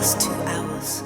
last 2 hours.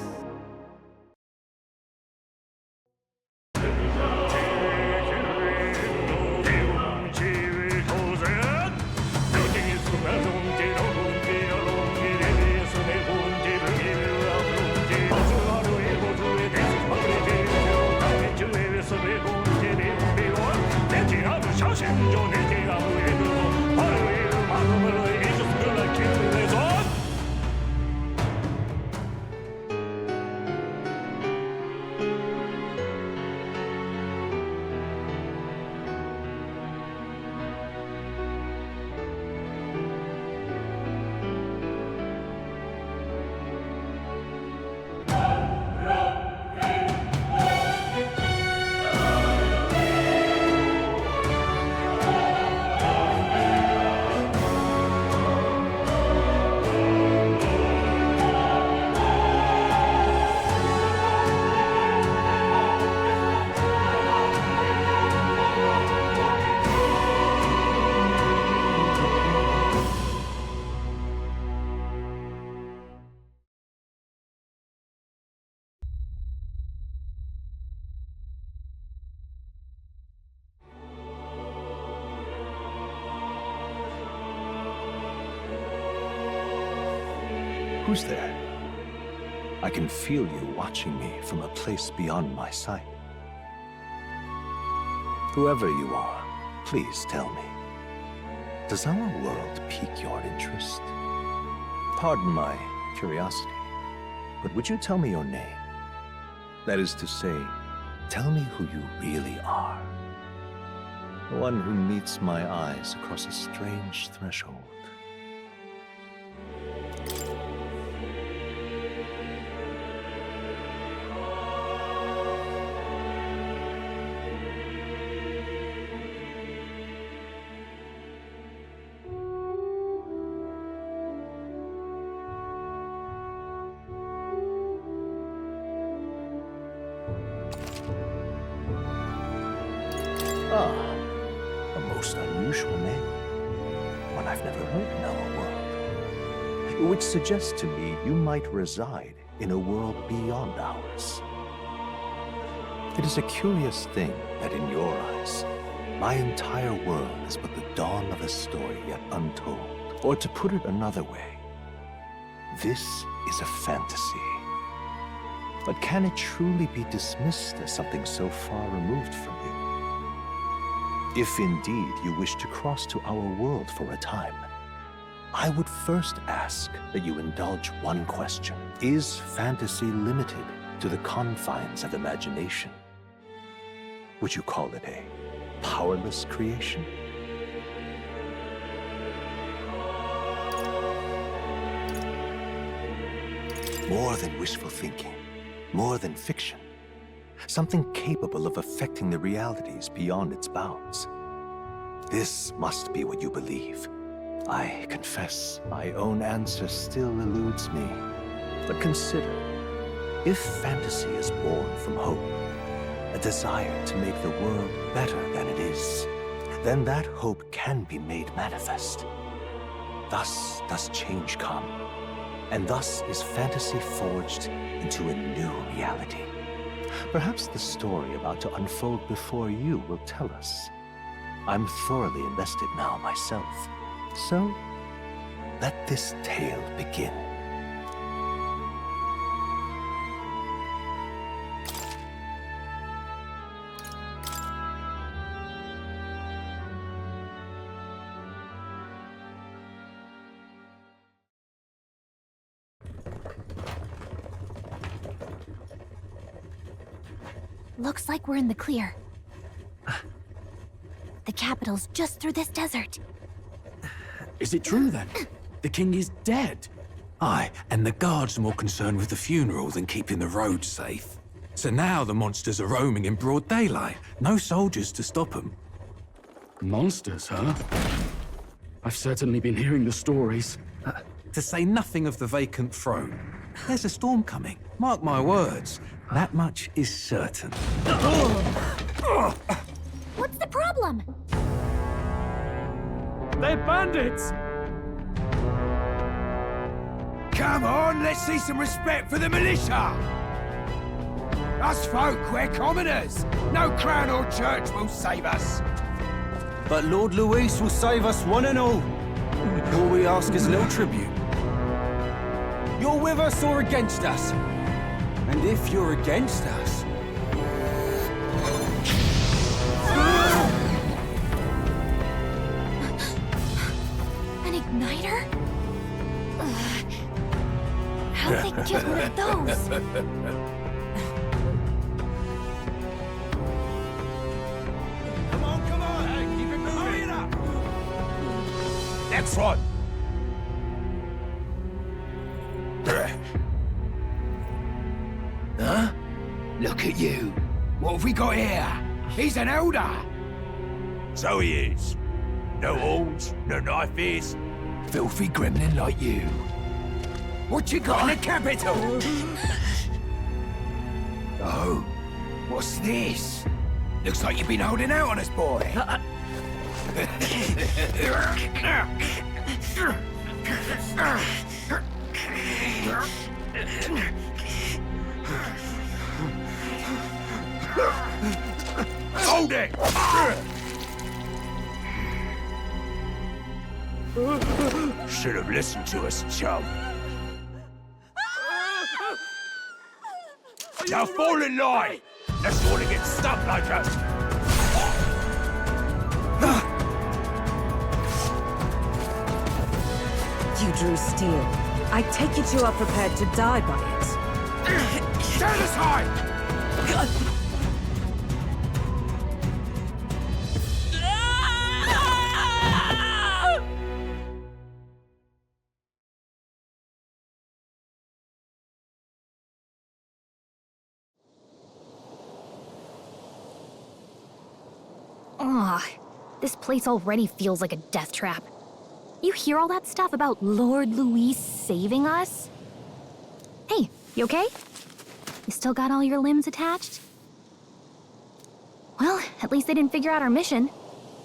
Who's there? I can feel you watching me from a place beyond my sight. Whoever you are, please tell me, does our world pique your interest? Pardon my curiosity, but would you tell me your name? That is to say, tell me who you really are. One who meets my eyes across a strange threshold. A most unusual name. One I've never heard in our world. Which suggests to me you might reside in a world beyond ours. It is a curious thing that in your eyes, my entire world is but the dawn of a story yet untold. Or to put it another way, this is a fantasy. But can it truly be dismissed as something so far removed from you? If indeed you wish to cross to our world for a time, I would first ask that you indulge one question. Is fantasy limited to the confines of imagination? Would you call it a powerless creation? More than wishful thinking, more than fiction. Something capable of affecting the realities beyond its bounds. This must be what you believe. I confess, my own answer still eludes me. But consider, if fantasy is born from hope, a desire to make the world better than it is, then that hope can be made manifest. Thus does change come, and thus is fantasy forged into a new reality. Perhaps the story about to unfold before you will tell us. I'm thoroughly invested now myself. So, let this tale begin. Looks like we're in the clear. The capital's just through this desert. Is it true then? The king is dead? Aye, and the guards are more concerned with the funeral than keeping the roads safe. So now the monsters are roaming in broad daylight. No soldiers to stop them. Monsters, huh? I've certainly been hearing the stories. To say nothing of the vacant throne. There's a storm coming. Mark my words. That much is certain. What's the problem? They're bandits! Come on, let's see some respect for the militia! Us folk, we're commoners. No crown or church will save us. But Lord Luis will save us one and all. All we ask is a little tribute. You're with us or against us? And if you're against us... An igniter? How'd they get rid of those? Come on, hey, keep it moving. Hurry it up. Next one. Huh? Look at you. What have we got here? He's an elder. So he is. No horns, no knife is. Filthy gremlin like you. What you got in the capital? Oh, what's this? Looks like you've been holding out on us, boy. Hold it! Should have listened to us, chum. Now fall in line! Let's want to get stuck like us. You drew steel. I take it you are prepared to die by it. Stand aside! Ugh, this place already feels like a death trap. You hear all that stuff about Lord Luis saving us? Hey, you okay? You still got all your limbs attached? Well, at least they didn't figure out our mission.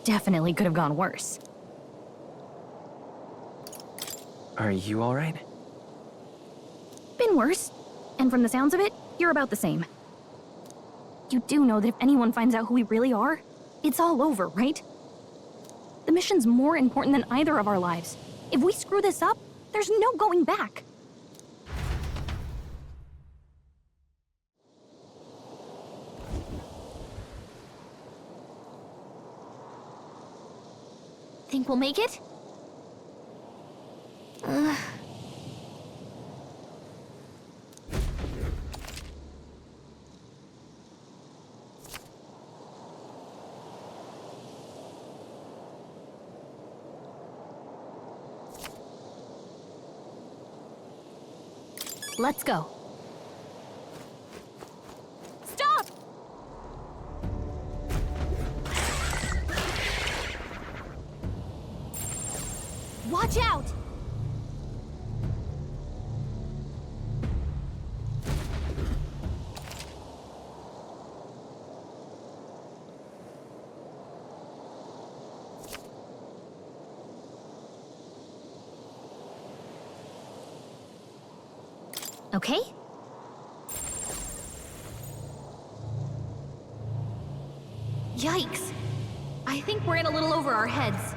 Definitely could have gone worse. Are you all right? Been worse. And from the sounds of it, you're about the same. You do know that if anyone finds out who we really are, it's all over, right? The mission's more important than either of our lives. If we screw this up, there's no going back. Think we'll make it? Let's go. Stop! Watch out! Okay? Yikes. I think we're in a little over our heads.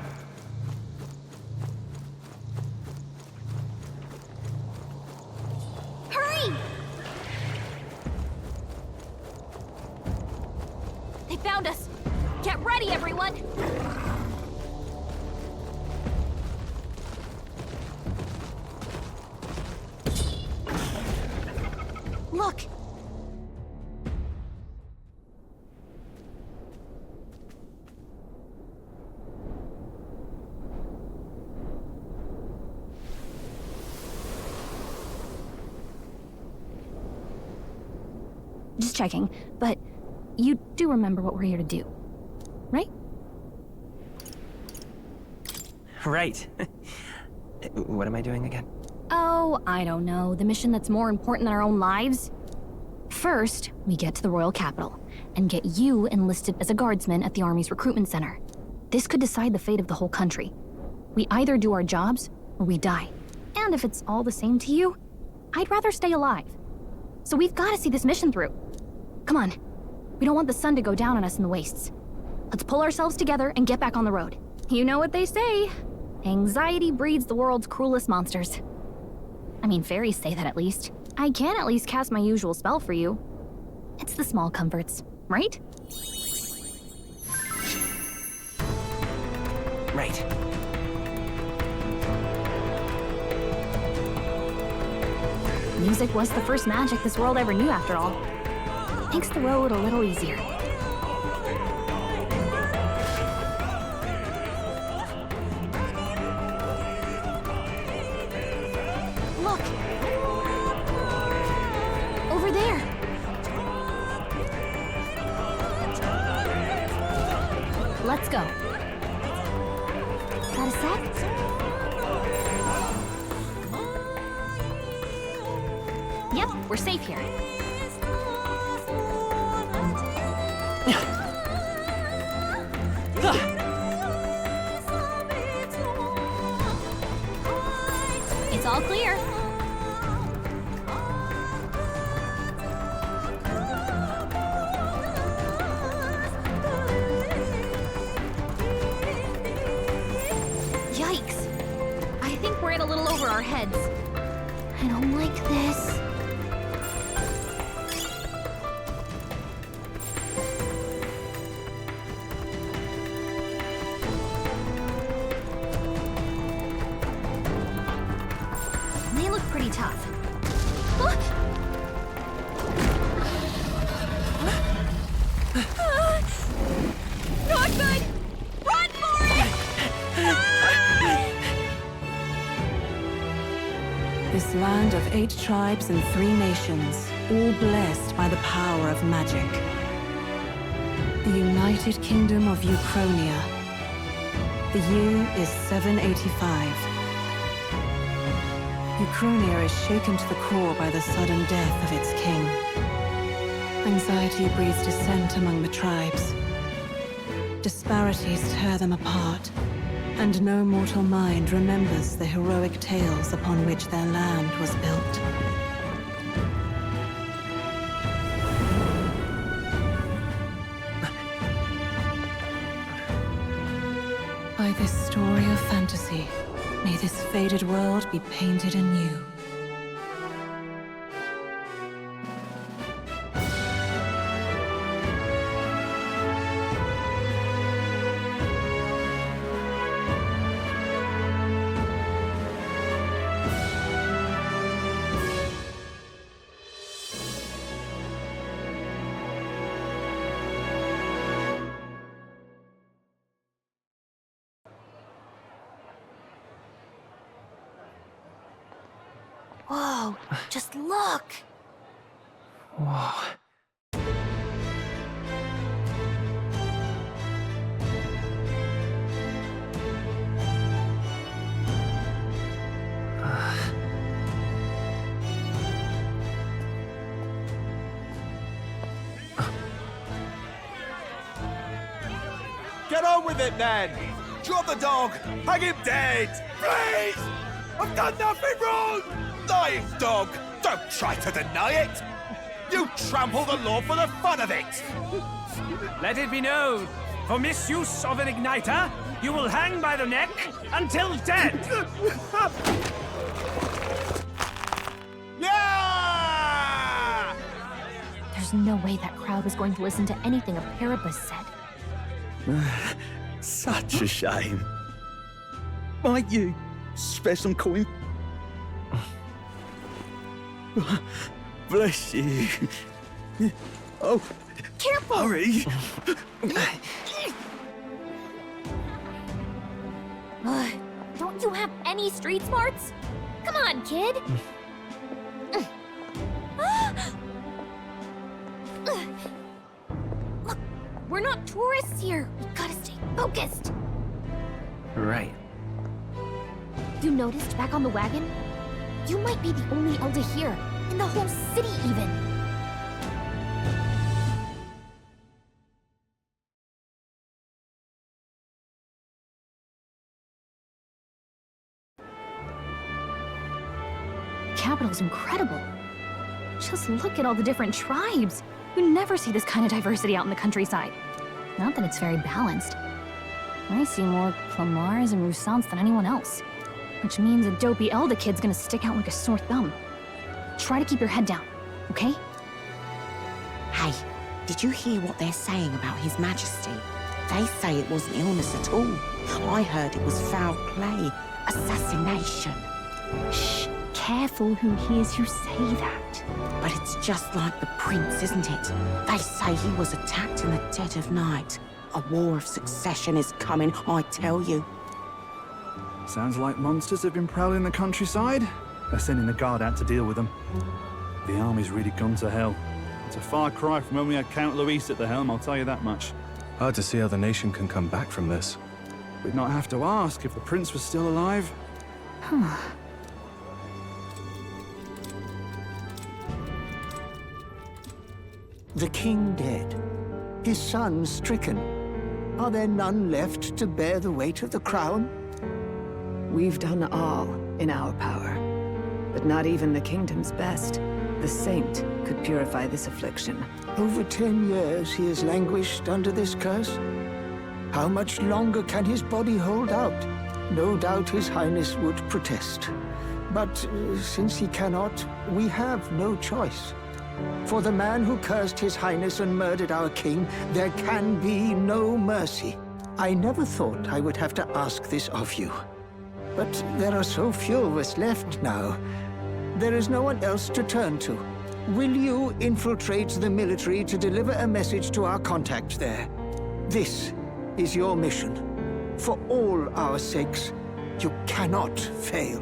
Hurry! They found us. Get ready, everyone! Look! Just checking, but you do remember what we're here to do, right? Right. What am I doing again? Oh, I don't know. The mission that's more important than our own lives? First, we get to the royal capital and get you enlisted as a guardsman at the army's recruitment center. This could decide the fate of the whole country. We either do our jobs or we die. And if it's all the same to you, I'd rather stay alive. So we've got to see this mission through. Come on. We don't want the sun to go down on us in the wastes. Let's pull ourselves together and get back on the road. You know what they say. Anxiety breeds the world's cruelest monsters. I mean, fairies say that at least. I can at least cast my usual spell for you. It's the small comforts, right? Right. Music was the first magic this world ever knew, after all. Makes the road a little easier. Look! Over there! Let's go. Got a sec? Yep, we're safe here. It's all clear. Yikes. I think we're in a little over our heads. I don't like this. They look pretty tough. Look! Not good! Run for it! This land of 8 tribes and 3 nations, all blessed by the power of magic. The United Kingdom of Uchronia. The year is 785. Uchronia is shaken to the core by the sudden death of its king. Anxiety breeds dissent among the tribes. Disparities tear them apart, and no mortal mind remembers the heroic tales upon which their land was built. By this story of fantasy, may this faded world be painted anew. Whoa, just look! Whoa. Get on with it, then! Drop the dog! Hang him dead! Please! I've done nothing wrong! Lying dog! Don't try to deny it! You trample the law for the fun of it! Let it be known, for misuse of an igniter, you will hang by the neck until dead. Yeah! There's no way that crowd was going to listen to anything a Paribus said. Such a shame. Might you spare some coin? Bless you. Oh, Careful! hurry. Don't you have any street smarts? Come on, kid! Look, we're not tourists here. We gotta stay focused. Right. You noticed back on the wagon? You might be the only elder here, in the whole city even. capital's incredible. Just look at all the different tribes. You never see this kind of diversity out in the countryside. Not that it's very balanced. I see more Clamars and Roussants than anyone else. Which means a dopey Elder kid's gonna stick out like a sore thumb. Try to keep your head down, okay? Hey, did you hear what they're saying about His Majesty? They say it wasn't illness at all. I heard it was foul play, assassination. Shh, careful who hears you say that. But it's just like the prince, isn't it? They say he was attacked in the dead of night. A war of succession is coming, I tell you. Sounds like monsters have been prowling the countryside. They're sending the guard out to deal with them. The army's really gone to hell. It's a far cry from when we had Count Luis at the helm, I'll tell you that much. Hard to see how the nation can come back from this. We'd not have to ask if the prince was still alive. The king dead, his son stricken. Are there none left to bear the weight of the crown? We've done all in our power, but not even the kingdom's best. The saint could purify this affliction. Over 10 years he has languished under this curse. How much longer can his body hold out? No doubt his highness would protest. But since he cannot, we have no choice. For the man who cursed his highness and murdered our king, there can be no mercy. I never thought I would have to ask this of you. But there are so few of us left now. There is no one else to turn to. Will you infiltrate the military to deliver a message to our contact there? This is your mission. For all our sakes, you cannot fail.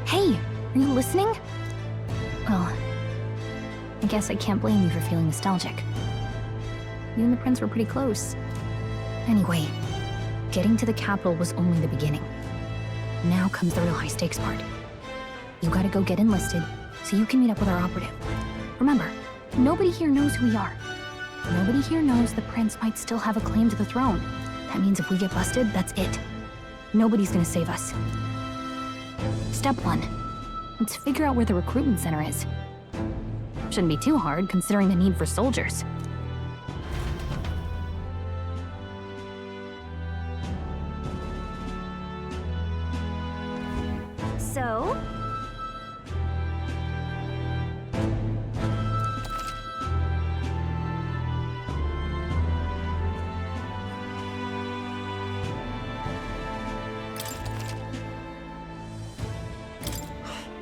Hey, are you listening? Well, I guess I can't blame you for feeling nostalgic. You and the prince were pretty close. Anyway, getting to the capital was only the beginning. Now comes the real high-stakes part. You gotta go get enlisted, so you can meet up with our operative. Remember, nobody here knows who we are. Nobody here knows the prince might still have a claim to the throne. That means if we get busted, that's it. Nobody's gonna save us. Step 1. Let's figure out where the recruitment center is. Shouldn't be too hard, considering the need for soldiers. So?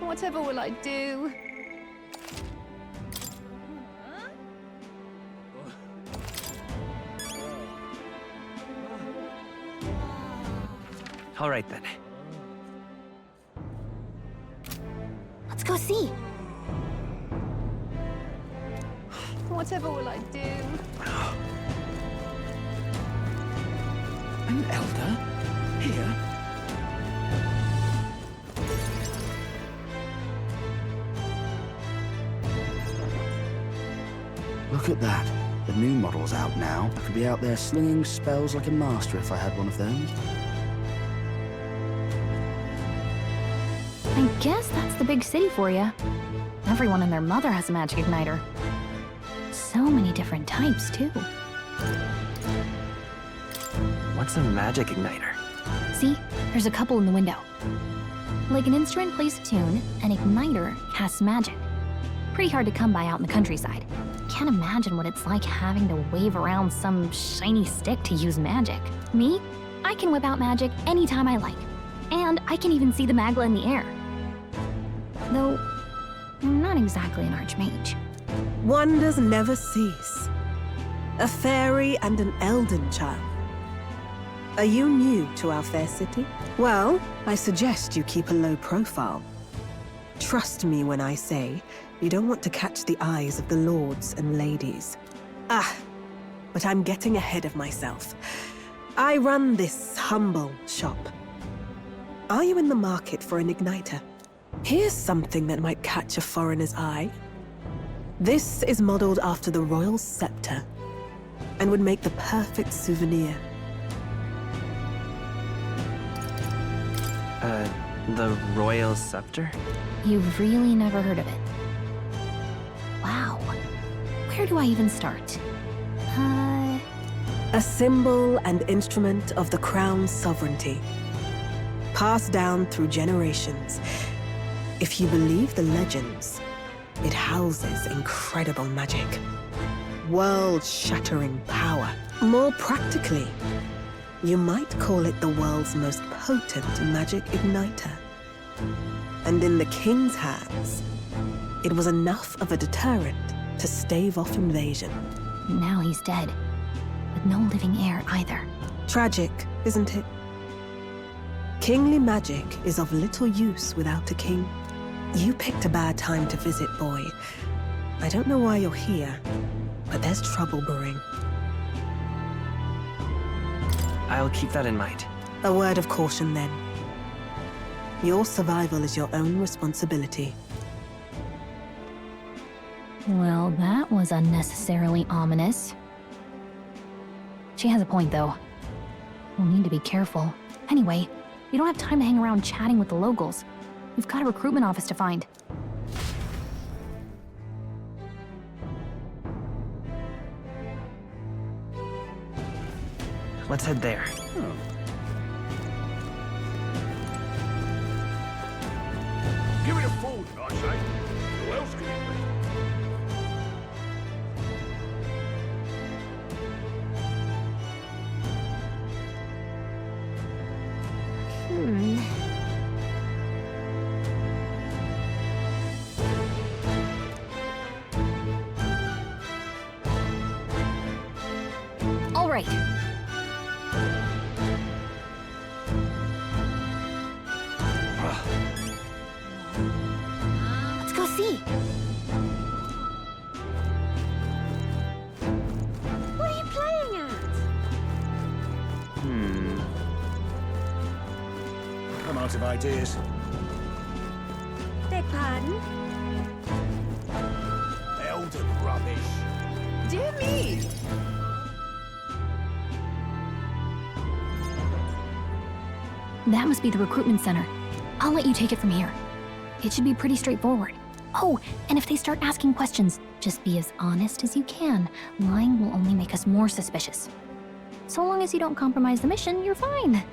Whatever will I do? All right then. Let's go see. Whatever will I do? An elder? Here? Look at that. The new model's out now. I could be out there slinging spells like a master if I had one of them. I guess that's the big city for you. Everyone and their mother has a magic igniter. So many different types, too. What's a magic igniter? See? There's a couple in the window. Like an instrument plays a tune, an igniter casts magic. Pretty hard to come by out in the countryside. Can't imagine what it's like having to wave around some shiny stick to use magic. Me? I can whip out magic anytime I like. And I can even see the Magla in the air. Though, I'm not exactly an archmage. Wonders never cease. A fairy and an Elden child. Are you new to our fair city? Well, I suggest you keep a low profile. Trust me when I say you don't want to catch the eyes of the lords and ladies. But I'm getting ahead of myself. I run this humble shop. Are you in the market for an igniter? Here's something that might catch a foreigner's eye. This is modeled after the royal scepter and would make the perfect souvenir. The royal scepter? You've really never heard of it. Wow. Where do I even start? A symbol and instrument of the crown's sovereignty, passed down through generations. If you believe the legends, it houses incredible magic, world-shattering power. More practically, you might call it the world's most potent magic igniter. And in the king's hands, it was enough of a deterrent to stave off invasion. Now he's dead, with no living heir either. Tragic, isn't it? Kingly magic is of little use without a king. You picked a bad time to visit, boy. I don't know why you're here, but there's trouble brewing. I'll keep that in mind. A word of caution, then. Your survival is your own responsibility. Well, that was unnecessarily ominous. She has a point, though. We'll need to be careful. Anyway, we don't have time to hang around chatting with the locals. We've got a recruitment office to find. Let's head there. Give it a food, I say. Who else can it be? All right. Let's go see. What are you playing at? I'm out of ideas. Beg pardon? Elden rubbish. Dear me! That must be the recruitment center. I'll let you take it from here. It should be pretty straightforward. Oh, and if they start asking questions, just be as honest as you can. Lying will only make us more suspicious. So long as you don't compromise the mission, you're fine.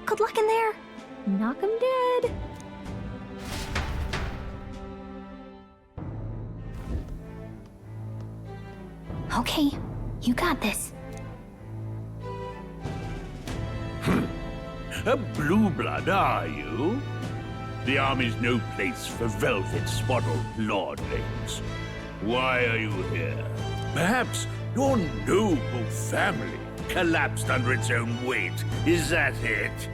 Good luck in there. Knock 'em dead. Okay, you got this. A blue blood, are you? The army's no place for velvet-swaddled lordlings. Why are you here? Perhaps your noble family collapsed under its own weight. Is that it?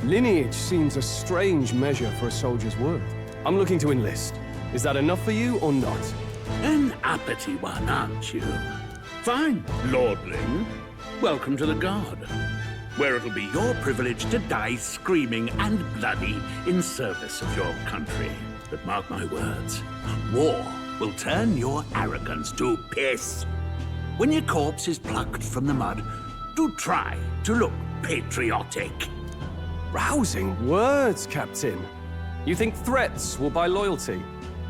Lineage seems a strange measure for a soldier's worth. I'm looking to enlist. Is that enough for you or not? An uppity one, aren't you? Fine, lordling. Welcome to the Guard, where it'll be your privilege to die screaming and bloody in service of your country. But mark my words, war will turn your arrogance to piss. When your corpse is plucked from the mud, do try to look patriotic. Rousing words, Captain. You think threats will buy loyalty?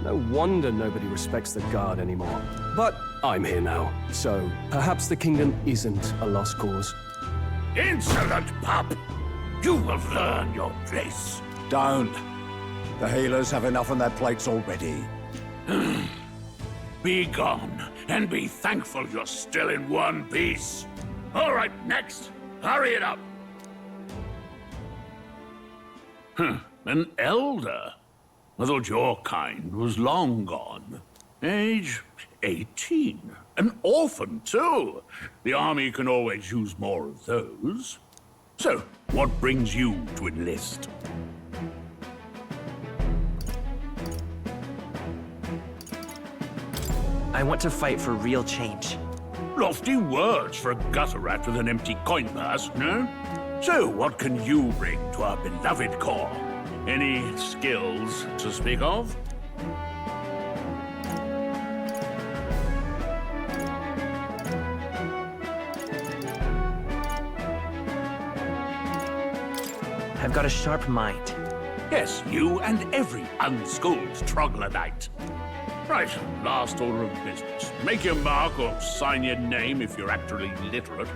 No wonder nobody respects the Guard anymore. But I'm here now, so perhaps the kingdom isn't a lost cause. Insolent pup! You will learn your place. Don't. The healers have enough on their plates already. Be gone, and be thankful you're still in one piece. All right, next. Hurry it up. An elder? I thought your kind was long gone. Age 18. An orphan, too. The army can always use more of those. So, what brings you to enlist? I want to fight for real change. Lofty words for a gutter rat with an empty coin purse, no? So, what can you bring to our beloved corps? Any skills to speak of? I've got a sharp mind. Yes, you and every unschooled troglodyte. Right, last order of business. Make your mark or sign your name if you're actually literate.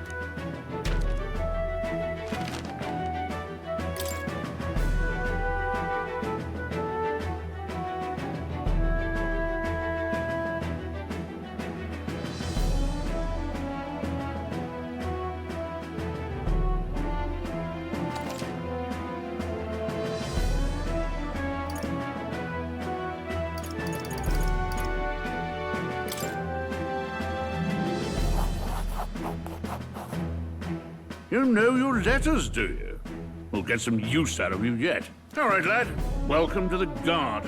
You know your letters, do you? We'll get some use out of you yet. All right, lad. Welcome to the Guard.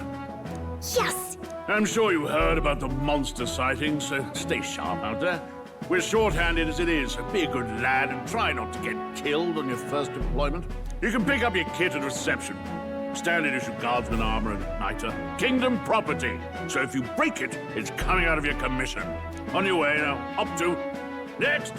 Yes! I'm sure you heard about the monster sightings, so stay sharp out there. We're short-handed as it is, so be a good lad and try not to get killed on your first deployment. You can pick up your kit at reception. Standard issue guardsman armor and igniter. Kingdom property. So if you break it, it's coming out of your commission. On your way now. Up to. Next!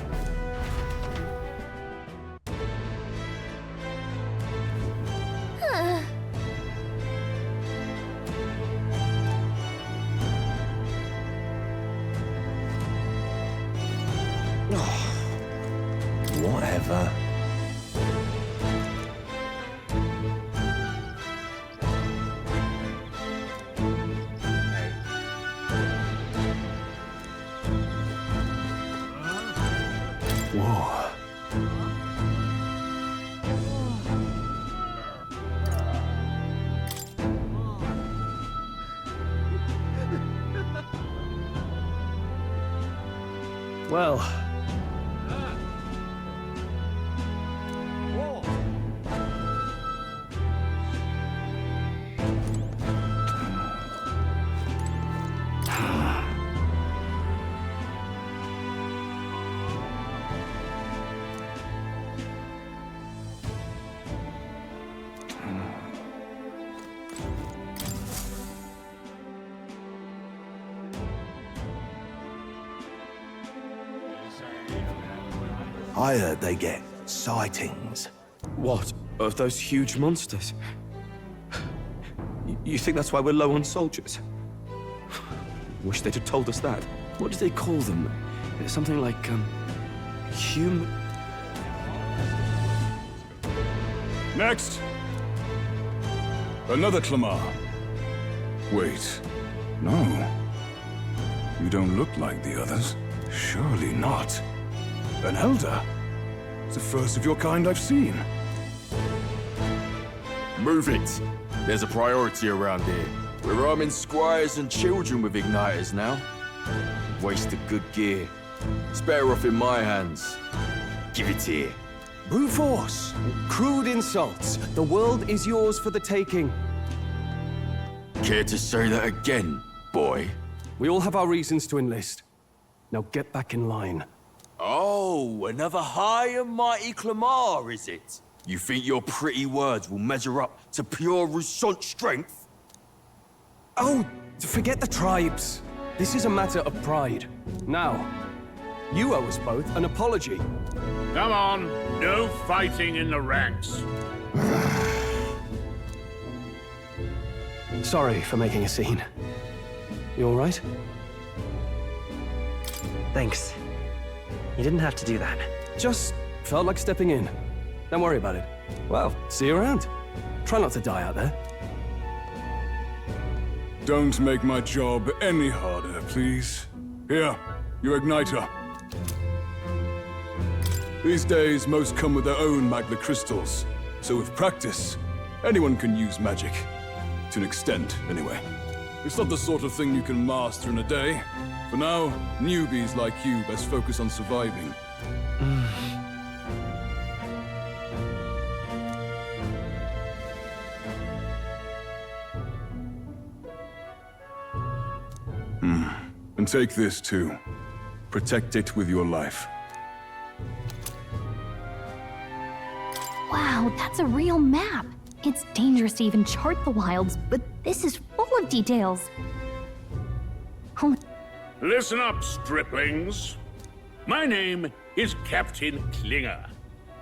Whatever. Whoa. Well. I heard they get sightings. What? Of those huge monsters? You think that's why we're low on soldiers? Wish they'd have told us that. What do they call them? Something like, human... Next! Another Clamar. Wait. No. You don't look like the others. Surely not. An elder? It's the first of your kind I've seen. Move it. There's a priority around here. We're arming squires and children with igniters now. Waste of good gear. It's better off in my hands. Give it here. Brute force. Crude insults. The world is yours for the taking. Care to say that again, boy? We all have our reasons to enlist. Now get back in line. Oh, another high and mighty Clamar, is it? You think your pretty words will measure up to pure Rousant strength? Oh, forget the tribes. This is a matter of pride. Now, you owe us both an apology. Come on, no fighting in the ranks. Sorry for making a scene. You all right? Thanks. You didn't have to do that. Just felt like stepping in. Don't worry about it. Well, see you around. Try not to die out there. Don't make my job any harder, please. Here, your igniter. These days, most come with their own magna crystals. So with practice, anyone can use magic. To an extent, anyway. It's not the sort of thing you can master in a day. For now, newbies like you best focus on surviving. And take this too. Protect it with your life. Wow, that's a real map. It's dangerous to even chart the wilds, but this is full of details. Listen up, striplings. My name is Captain Klinger.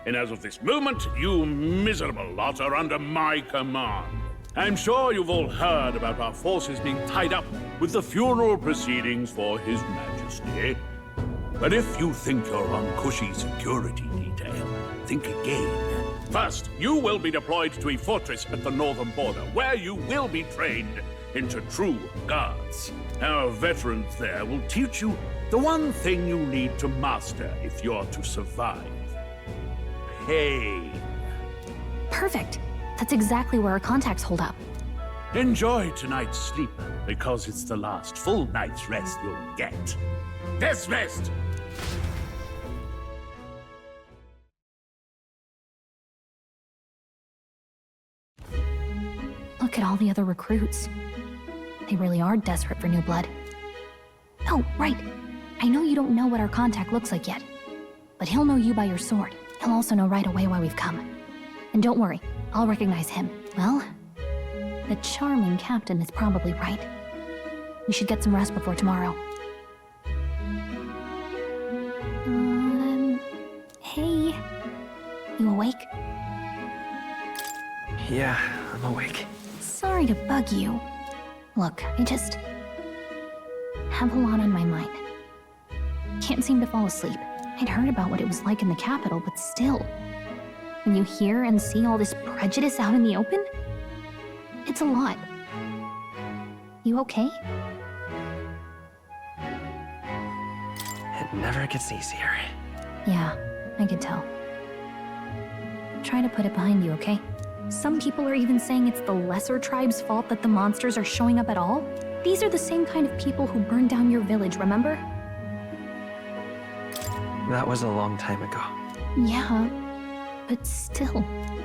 And as of this moment, you miserable lot are under my command. I'm sure you've all heard about our forces being tied up with the funeral proceedings for His Majesty. But if you think you're on cushy security detail, think again. First, you will be deployed to a fortress at the northern border, where you will be trained into true guards. Our veterans there will teach you the one thing you need to master if you're to survive. Pain. Perfect. That's exactly where our contacts hold up. Enjoy tonight's sleep, because it's the last full night's rest you'll get. Dismissed! Look at all the other recruits. They really are desperate for new blood. Oh, right. I know you don't know what our contact looks like yet, but he'll know you by your sword. He'll also know right away why we've come. And don't worry, I'll recognize him. Well, the charming captain is probably right. We should get some rest before tomorrow. Hey. You awake? Yeah, I'm awake. Sorry to bug you. Look, I just have a lot on my mind. Can't seem to fall asleep. I'd heard about what it was like in the capital, but still. When you hear and see all this prejudice out in the open, it's a lot. You okay? It never gets easier. Yeah, I could tell. Try to put it behind you, okay? Some people are even saying it's the lesser tribe's fault that the monsters are showing up at all. These are the same kind of people who burned down your village, remember? That was a long time ago. Yeah, but still,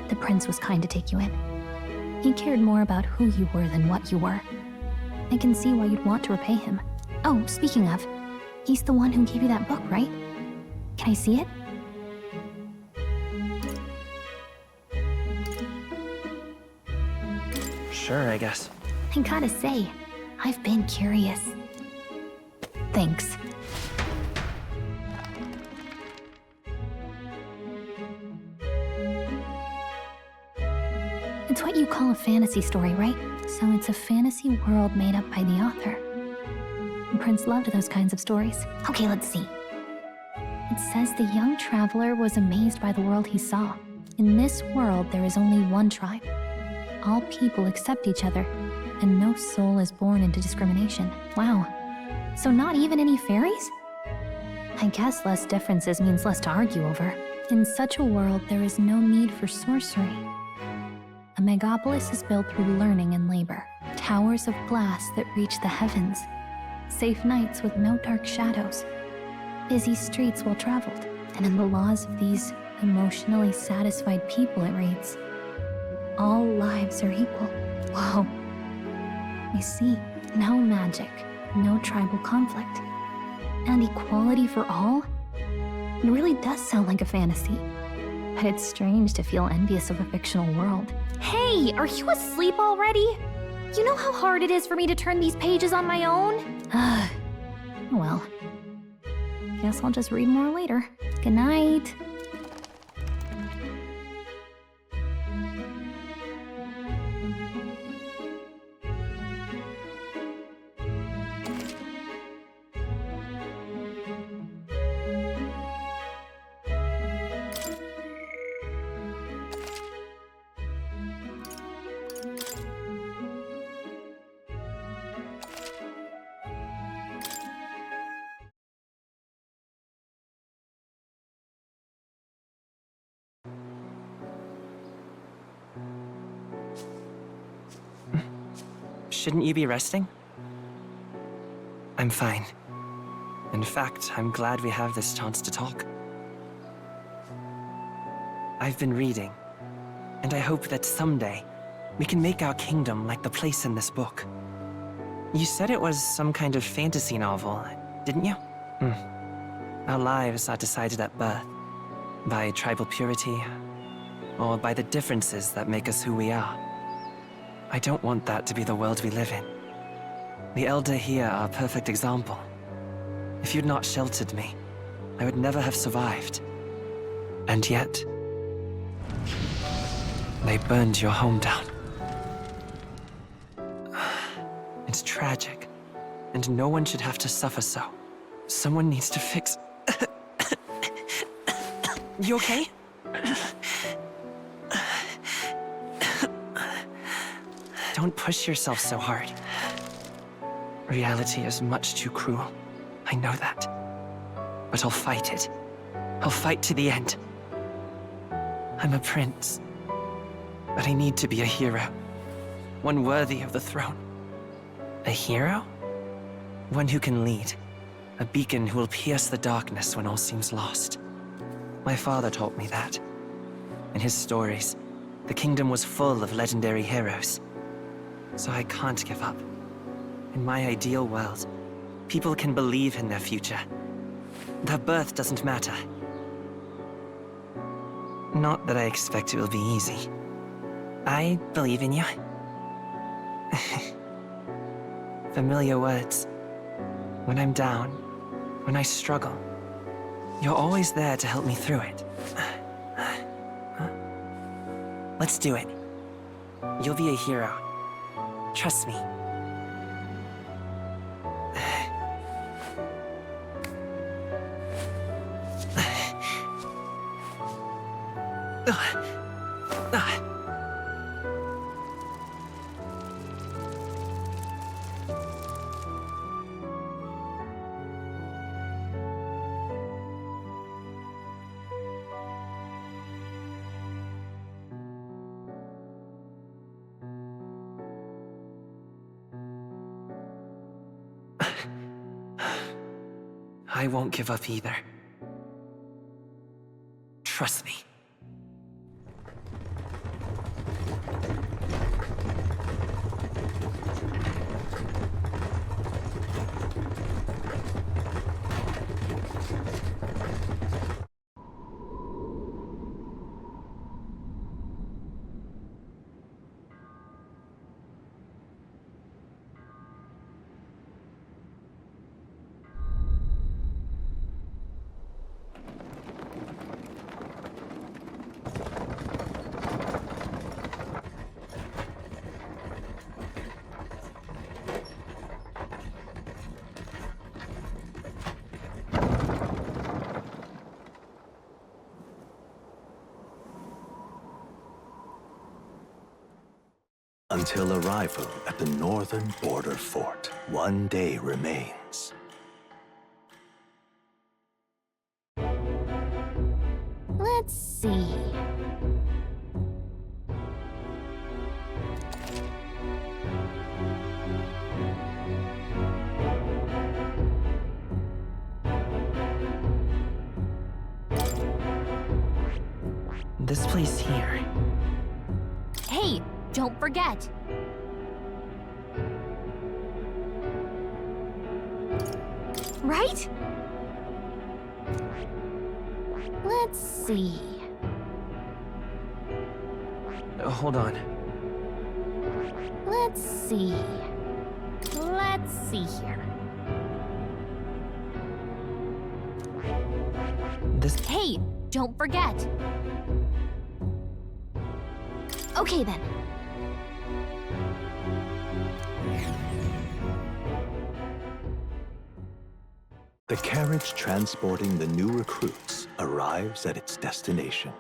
the prince was kind to take you in. He cared more about who you were than what you were. I can see why you'd want to repay him. Oh, speaking of, he's the one who gave you that book, right? Can I see it? Sure, I guess. I gotta say, I've been curious. Thanks. It's what you call a fantasy story, right? So it's a fantasy world made up by the author. The prince loved those kinds of stories. Okay, let's see. It says the young traveler was amazed by the world he saw. In this world, there is only one tribe. All people accept each other, and no soul is born into discrimination. Wow. So not even any fairies? I guess less differences means less to argue over. In such a world, there is no need for sorcery. A megapolis is built through learning and labor. Towers of glass that reach the heavens. Safe nights with no dark shadows. Busy streets well traveled. And in the laws of these emotionally satisfied people, it reads, all lives are equal. Whoa. I see. No magic, no tribal conflict, and equality for all? It really does sound like a fantasy. But it's strange to feel envious of a fictional world. Hey, are you asleep already? You know how hard it is for me to turn these pages on my own? Well, guess I'll just read more later. Good night. Shouldn't you be resting? I'm fine. In fact, I'm glad we have this chance to talk. I've been reading, and I hope that someday we can make our kingdom like the place in this book. You said it was some kind of fantasy novel, didn't you? Our lives are decided at birth, by tribal purity, or by the differences that make us who we are. I don't want that to be the world we live in. The Elder here are a perfect example. If you'd not sheltered me, I would never have survived. And yet, they burned your home down. It's tragic, and no one should have to suffer so. Someone needs to fix... You okay? Don't push yourself so hard. Reality is much too cruel. I know that. But I'll fight it. I'll fight to the end. I'm a prince. But I need to be a hero. One worthy of the throne. A hero? One who can lead. A beacon who will pierce the darkness when all seems lost. My father taught me that. In his stories, the kingdom was full of legendary heroes. So I can't give up. In my ideal world, people can believe in their future. Their birth doesn't matter. Not that I expect it will be easy. I believe in you. Familiar words. When I'm down, when I struggle, you're always there to help me through it. Let's do it. You'll be a hero. Trust me. I won't give up either. Trust me. Until arrival at the northern border fort, one day remains. Let's see. This place here. Hey, don't forget. Right? Let's see. Hold on. Let's see. Let's see here. This... Hey, don't forget. Okay then. The carriage transporting the new recruits arrives at its destination.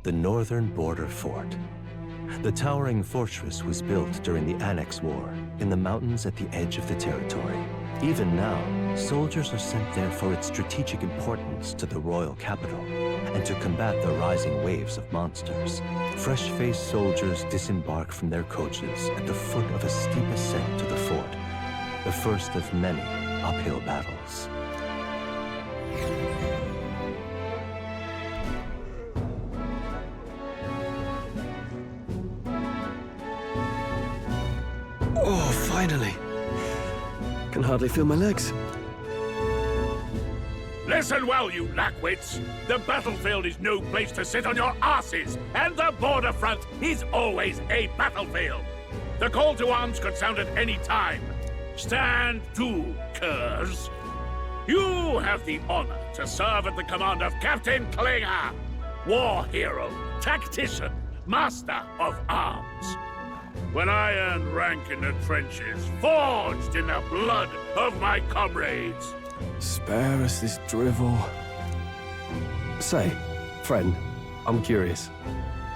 The northern border fort. The towering fortress was built during the Annex War in the mountains at the edge of the territory. Even now, soldiers are sent there for its strategic importance to the royal capital and to combat the rising waves of monsters. Fresh-faced soldiers disembark from their coaches at the foot of a steep ascent to the fort, the first of many uphill battles. Oh, finally. Can hardly feel my legs. Listen well, you lackwits. The battlefield is no place to sit on your asses, and the border front is always a battlefield. The call to arms could sound at any time. Stand to, curs. You have the honor to serve at the command of Captain Klinger. war hero, tactician, master of arms. When I earned rank in the trenches, forged in the blood of my comrades. Spare us this drivel. Say, friend, I'm curious.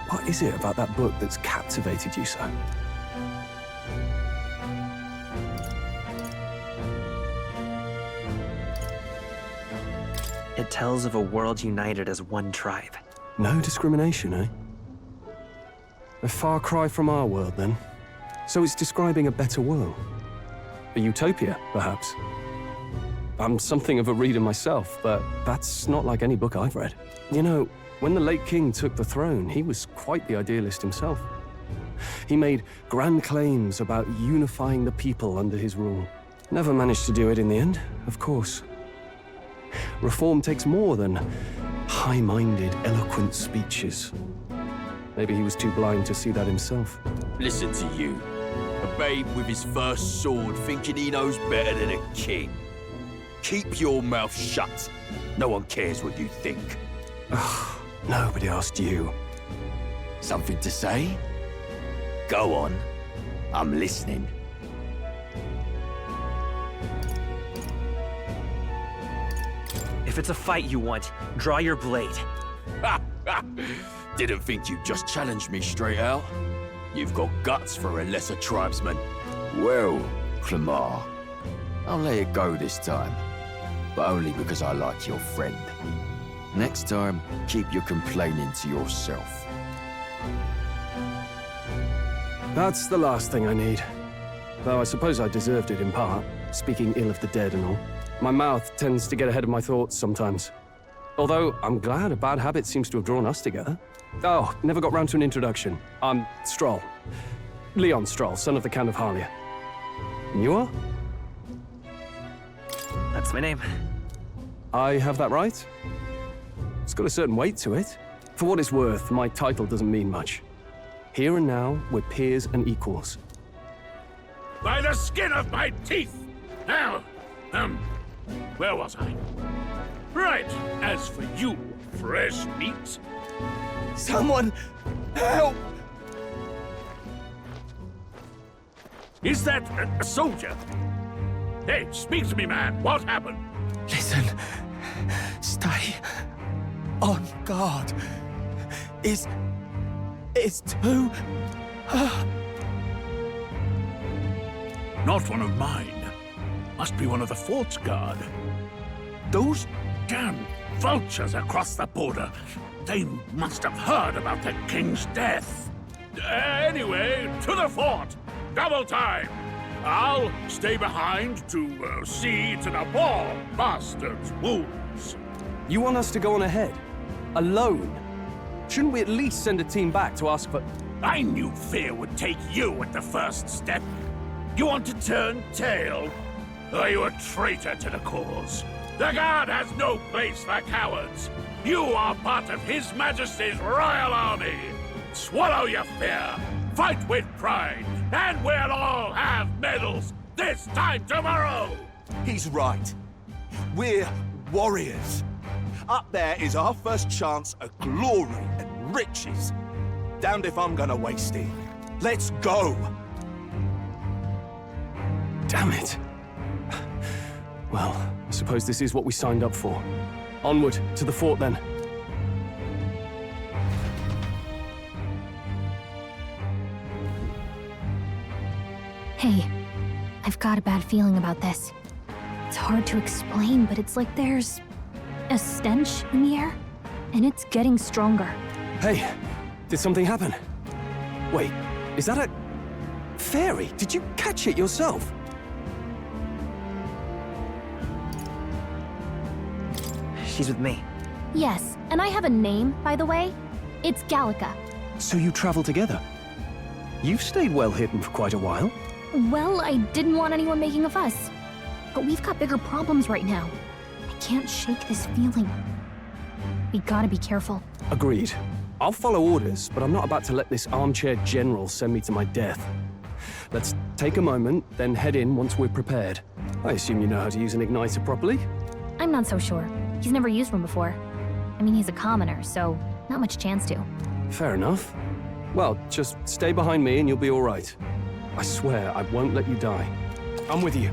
What is it about that book that's captivated you so? It tells of a world united as one tribe. No discrimination, eh? A far cry from our world, then. So it's describing a better world. A utopia, perhaps. I'm something of a reader myself, but that's not like any book I've read. You know, when the late king took the throne, he was quite the idealist himself. He made grand claims about unifying the people under his rule. Never managed to do it in the end, of course. Reform takes more than high-minded, eloquent speeches. Maybe he was too blind to see that himself. Listen to you. A babe with his first sword thinking he knows better than a king. Keep your mouth shut. No one cares what you think. Nobody asked you. Something to say? Go on. I'm listening. If it's a fight you want, draw your blade. Didn't think you'd just challenge me straight out. You've got guts for a lesser tribesman. Well, Clemar, I'll let it go this time. But only because I like your friend. Next time, keep your complaining to yourself. That's the last thing I need. Though I suppose I deserved it in part, speaking ill of the dead and all. My mouth tends to get ahead of my thoughts sometimes. Although, I'm glad a bad habit seems to have drawn us together. Oh, never got round to an introduction. I'm Stroll. Leon Stroll, son of the Count of Harlia. And you are? That's my name. I have that right? It's got a certain weight to it. For what it's worth, my title doesn't mean much. Here and now, we're peers and equals. By the skin of my teeth! Now, where was I? Right, as for you, fresh meat. Someone help! Is that a soldier? Hey, speak to me, man. What happened? Listen. Stay on guard. It's too... Not one of mine. Must be one of the fort's guard. Those damn vultures across the border. They must have heard about the king's death. Anyway, to the fort. Double time. I'll stay behind to see to the poor bastard's wounds. You want us to go on ahead? Alone? Shouldn't we at least send a team back to ask for... I knew fear would take you at the first step. You want to turn tail? Are you a traitor to the cause? The Guard has no place for cowards. You are part of His Majesty's Royal Army. Swallow your fear. Fight with pride. And we'll all have medals this time tomorrow. He's right. We're warriors. Up there is our first chance at glory and riches. Damned if I'm gonna waste it. Let's go! Damn it. Well, I suppose this is what we signed up for. Onward, to the fort then. Hey, I've got a bad feeling about this. It's hard to explain, but it's like there's a stench in the air, and it's getting stronger. Hey, did something happen? Wait, is that a... fairy? Did you catch it yourself? She's with me. Yes, and I have a name, by the way. It's Gallica. So you travel together? You've stayed well hidden for quite a while. Well, I didn't want anyone making a fuss. But we've got bigger problems right now. I can't shake this feeling. We gotta be careful. Agreed. I'll follow orders, but I'm not about to let this armchair general send me to my death. Let's take a moment, then head in once we're prepared. I assume you know how to use an igniter properly? I'm not so sure. He's never used one before. I mean, he's a commoner, so Not much chance to. Fair enough. Well, just stay behind me and you'll be all right. I swear I won't let you die. I'm with you.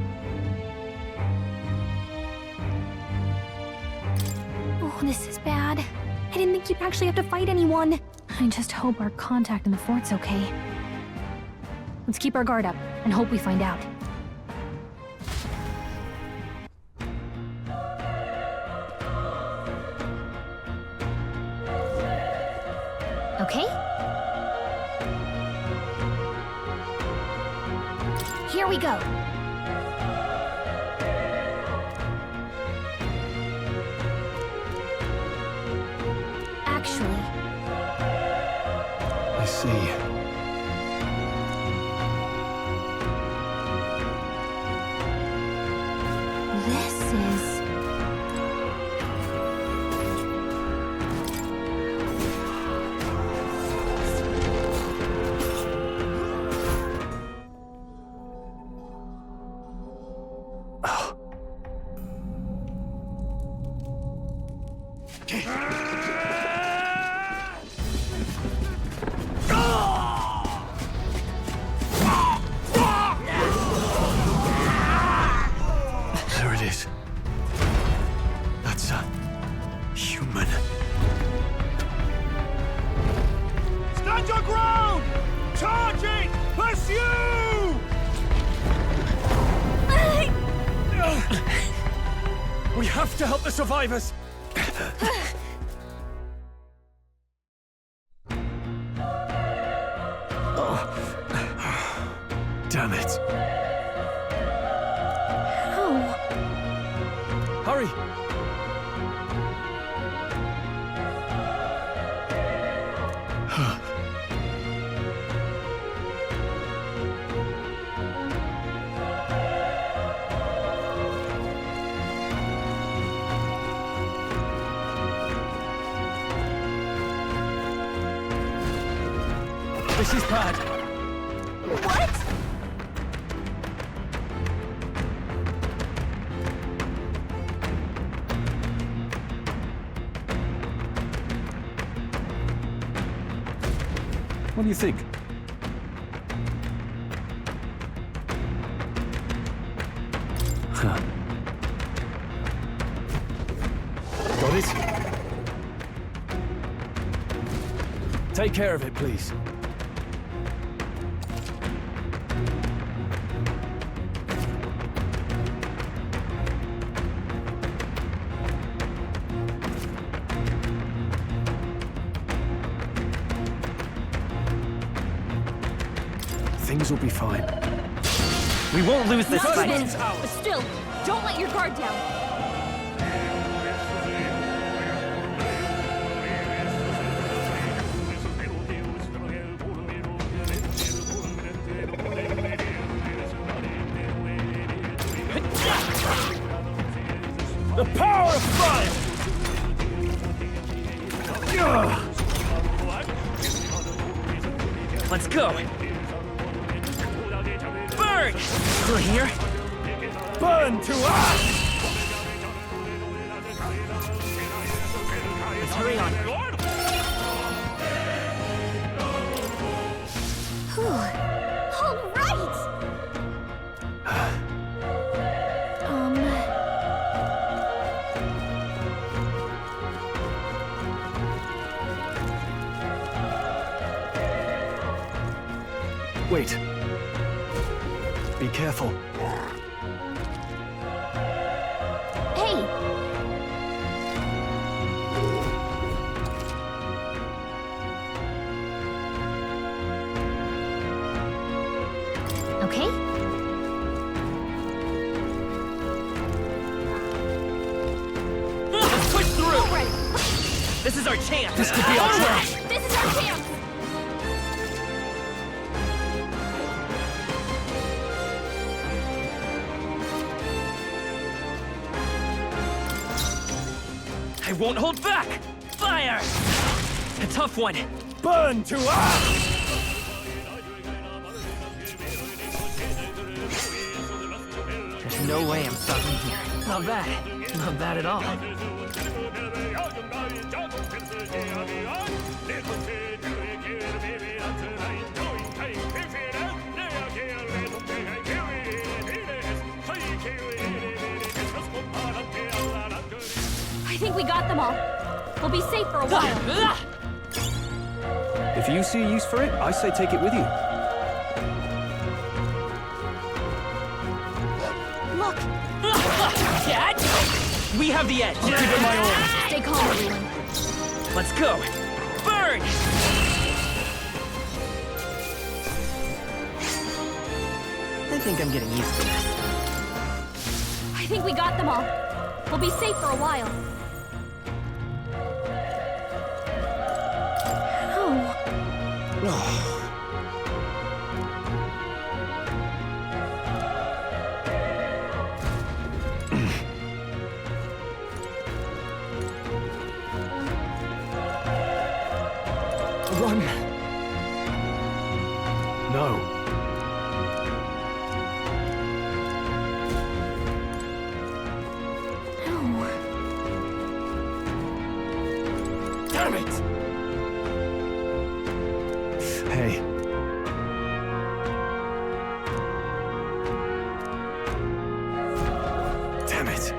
Oh, this is bad. I didn't think you'd actually have to fight anyone. I just hope our contact in the fort's okay. Let's keep our guard up and hope we find out. Okay? Here we go. Actually... I see. This is... There it is. That's a human. Stand your ground! Charging! Pursue! We have to help the survivors! Damn it. How? Hurry! This is bad. What? What do you think? Huh. Got it? Take care of it, please. Things will be fine. We won't lose this fight. But still, don't let your guard down. The power of fire! Let's go. Burn! Through here? Burn to us! Let's hurry on. All right! Wait. Be careful. Hey! Okay? Let's push through! All right. This is our chance! This could be our chance! This is our chance! I won't hold back! Fire! A tough one. Burn to us! There's no way I'm stopping here. Not bad. Not bad at all. I think we got them all. We'll be safe for a while. If you see a use for it, I say take it with you. Look! Dad! We have the edge. Keep it my own. Stay calm, everyone. Let's go. Burn! I think I'm getting used to this. I think we got them all. We'll be safe for a while. Oh. Run! No. Damn it! Hey. Damn it.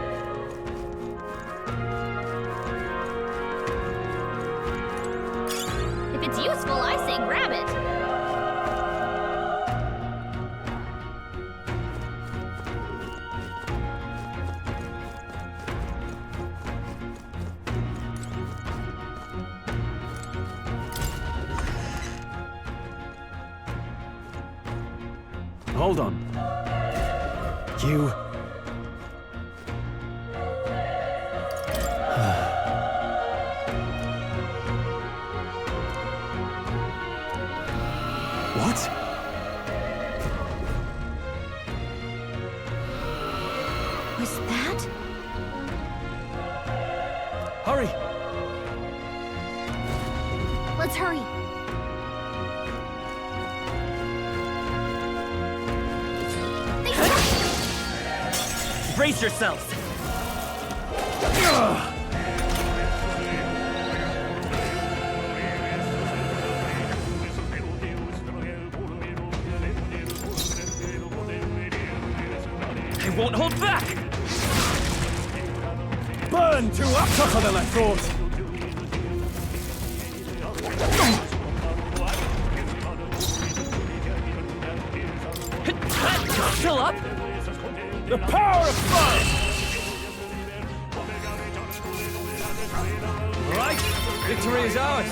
If it's useful, I say grab it. Hold on. You... What? Was that? Hurry! Let's hurry. Brace yourselves! I won't hold back! Burn to up tougher than I thought! Still up? The power of fire! All right, victory is ours.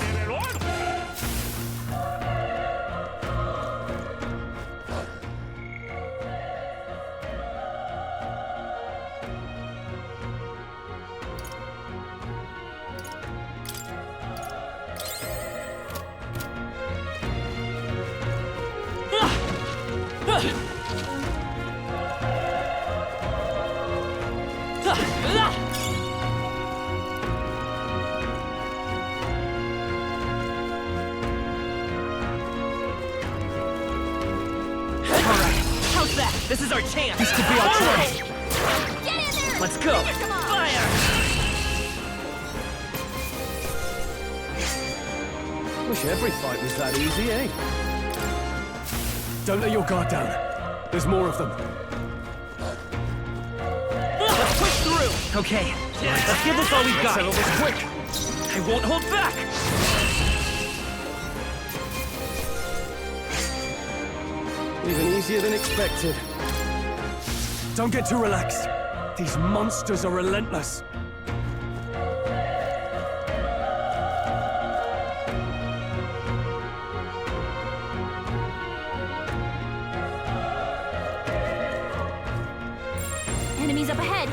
How's that? This is our chance! This could be our chance! Get in there! Let's go! Fire! Wish every fight was that easy, eh? Don't let your guard down. There's more of them. Let's push through! Okay, let's give this all we've got. Settle this quick! I won't hold back! Even easier than expected. Don't get too relaxed. These monsters are relentless. Enemies up ahead.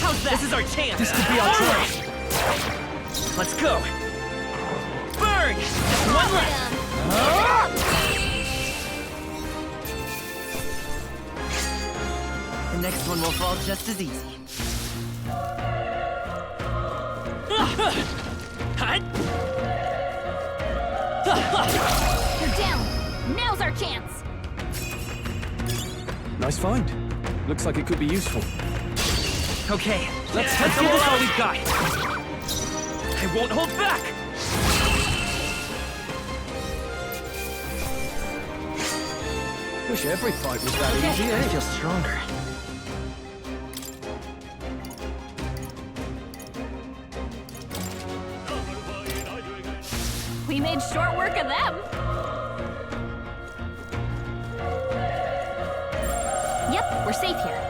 How's that? This is our chance! This could be our chance. Let's go! Burn! Just one left! The next one will fall just as easy. You're down. Now's our chance. Nice find. Looks like it could be useful. Okay, let's give this all we've got. I won't hold back! Wish every fight was that easy, I eh? feel stronger. We made short work of them. Yep, we're safe here.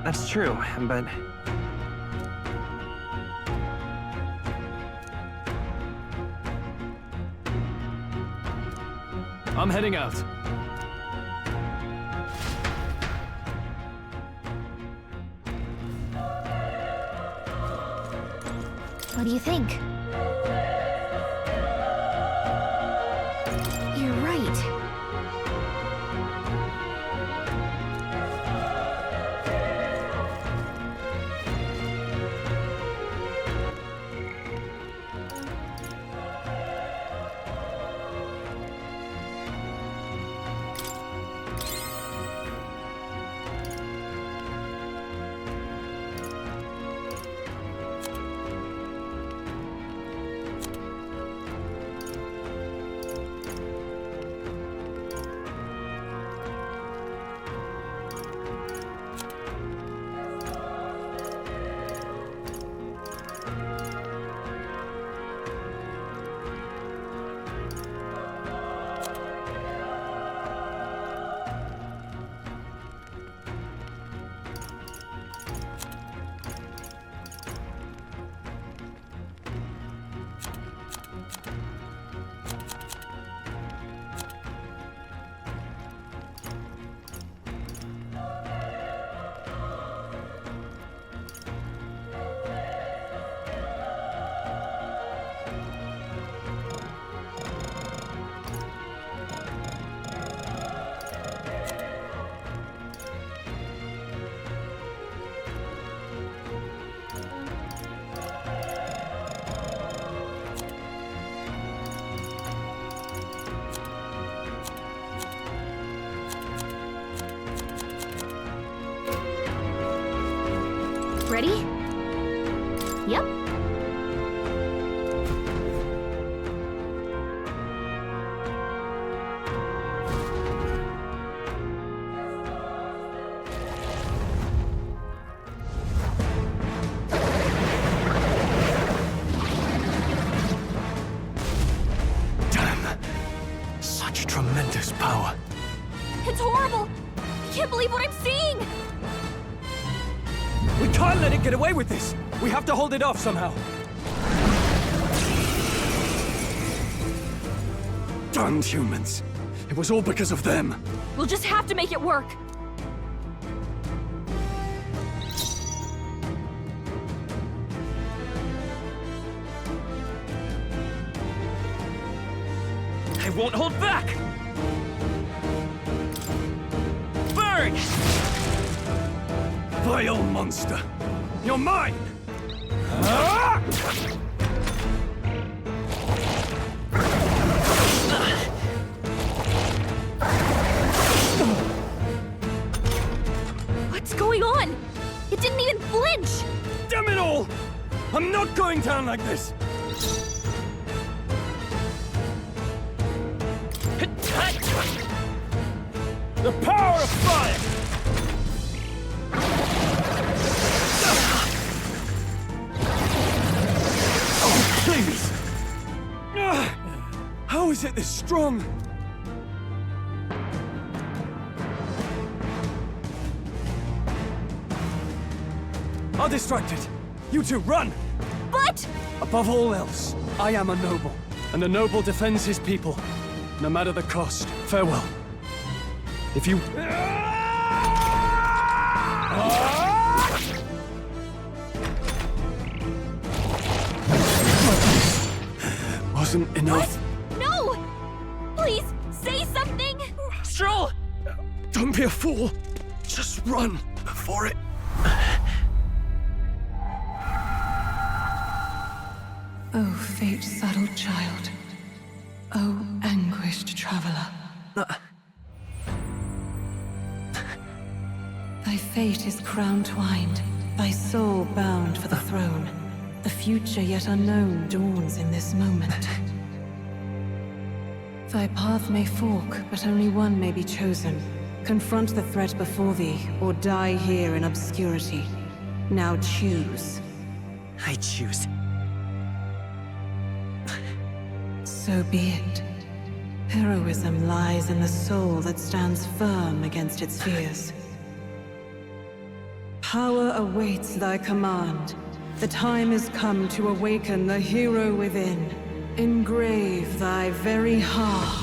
That's true, but... I'm heading out. What do you think? You're right. Ready? Yep. Damn! Such tremendous power. It's horrible! I can't believe what I'm seeing! We can't let it get away with this! We have to hold it off somehow! Damned humans! It was all because of them! We'll just have to make it work! I won't hold back! Burn! Vile monster! You're mine! Ah! What's going on? It didn't even flinch! Damn it all! I'm not going down like this! The power of fire! Oh, please! How is it this strong? are distracted. You two, run! But... Above all else, I am a noble, and a noble defends his people, no matter the cost. Farewell. If you... Wasn't enough. What? No! Please, say something! Stroll! Don't be a fool. Just run before it... Oh, fate-saddled child. Oh, anguished traveler. Thy fate is crown-twined, thy soul bound for the throne. The future yet unknown dawns in this moment. Thy path may fork, but only one may be chosen. Confront the threat before thee, or die here in obscurity. Now choose. I choose. So be it. Heroism lies in the soul that stands firm against its fears. Power awaits thy command. The time is come to awaken the hero within. Engrave thy very heart.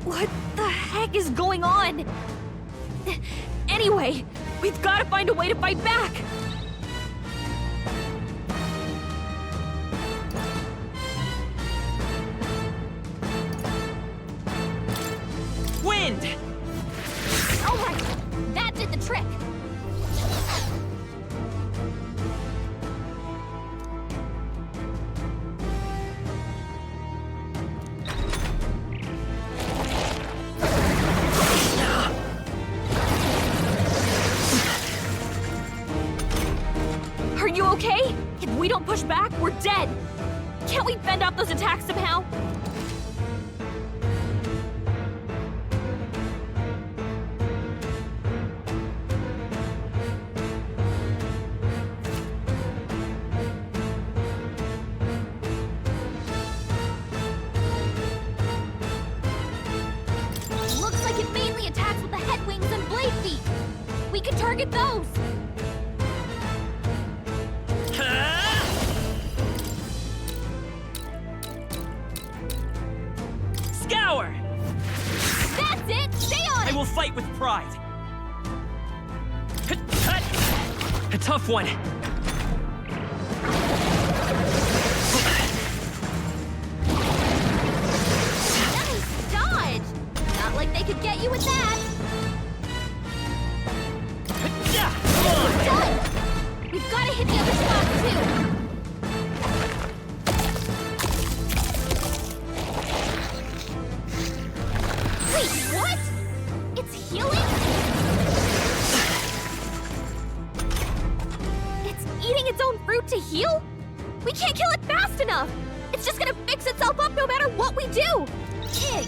What the heck is going on? Anyway, we've got to find a way to fight back! Wind! Alright, that did the trick! Are you okay? If we don't push back, we're dead! Can't we fend off those attacks somehow? Looks like it mainly attacks with the head wings and blade feet! We can target those! Scour! That's it! Stay on I it! will fight with pride. A tough one. Nice dodge! Not like they could get you with that! Done! We've got to hit the other spots too! Wait, what? It's healing? It's eating its own fruit to heal? We can't kill it fast enough! It's just gonna fix itself up no matter what we do! Pig!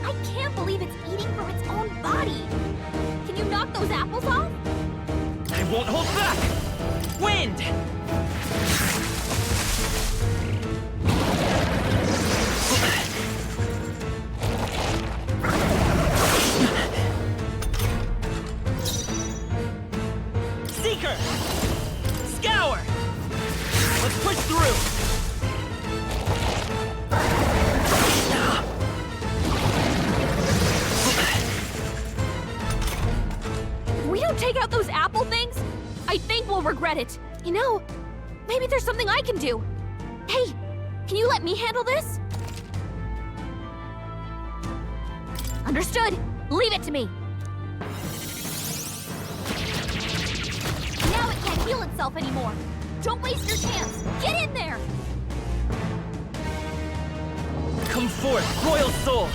I can't believe it's eating from its own body! Can you knock those apples off? I won't hold back! Wind! Seeker! Scour! Let's push through! If we don't take out those apple things, I think we'll regret it. You know, Maybe there's something I can do. Hey, can you let me handle this? Understood. Leave it to me. Now it can't heal itself anymore. Don't waste your chance. Get in there. Come forth, royal soul!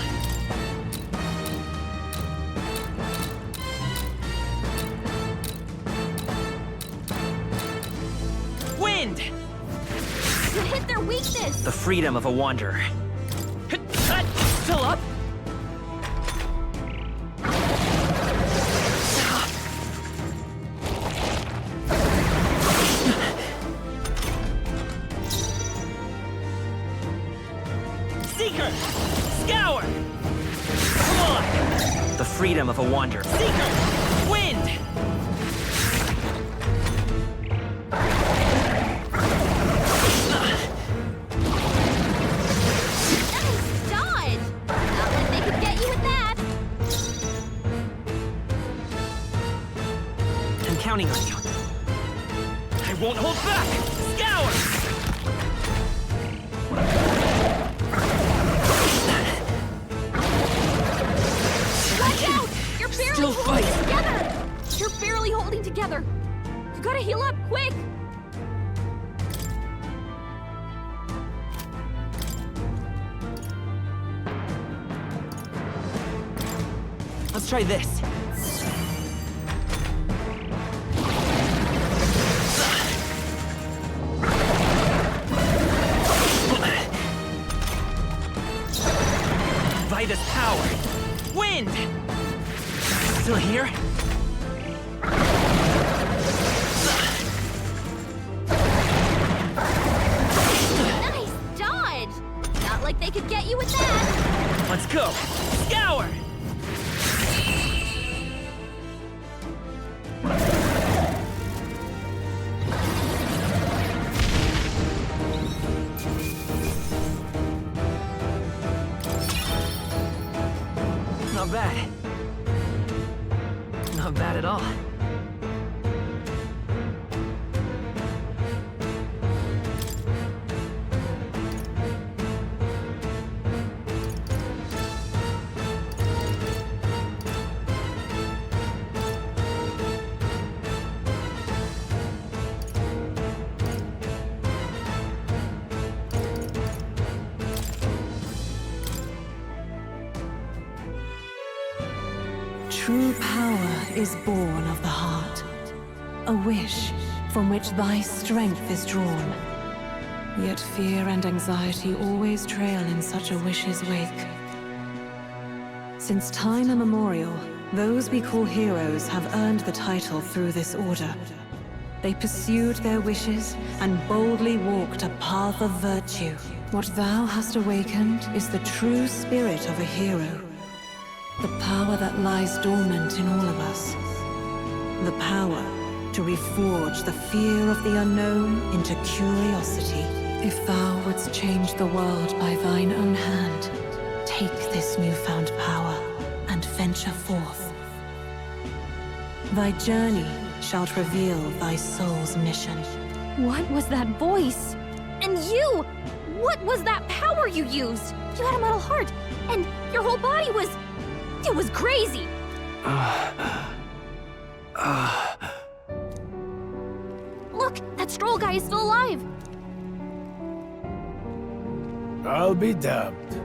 Wind! You hit their weakness. The freedom of a wanderer. Still up? Seeker! Scour! Come on! The freedom of a wanderer. Seeker! Wind! Nice dodge! Not like they could get you with that. I'm counting on you. I won't hold back! Scour! Watch out! You're barely Still holding fight. together! You're barely holding together. You gotta heal up, quick! Let's try this. Vitus power! Wind! Still here? Nice dodge! Not like they could get you with that. Let's go. Scour! Not bad. Not bad at all. True power is born of the heart, a wish from which thy strength is drawn. Yet fear and anxiety always trail in such a wish's wake. Since time immemorial, those we call heroes have earned the title through this order. They pursued their wishes and boldly walked a path of virtue. What thou hast awakened is the true spirit of a hero. The power that lies dormant in all of us. The power to reforge the fear of the unknown into curiosity. If thou wouldst change the world by thine own hand, take this newfound power and venture forth. Thy journey shalt reveal thy soul's mission. What was that voice? And you! What was that power you used? You had a metal heart, and your whole body was... It was crazy! Look, that Stroll guy is still alive! I'll be damned.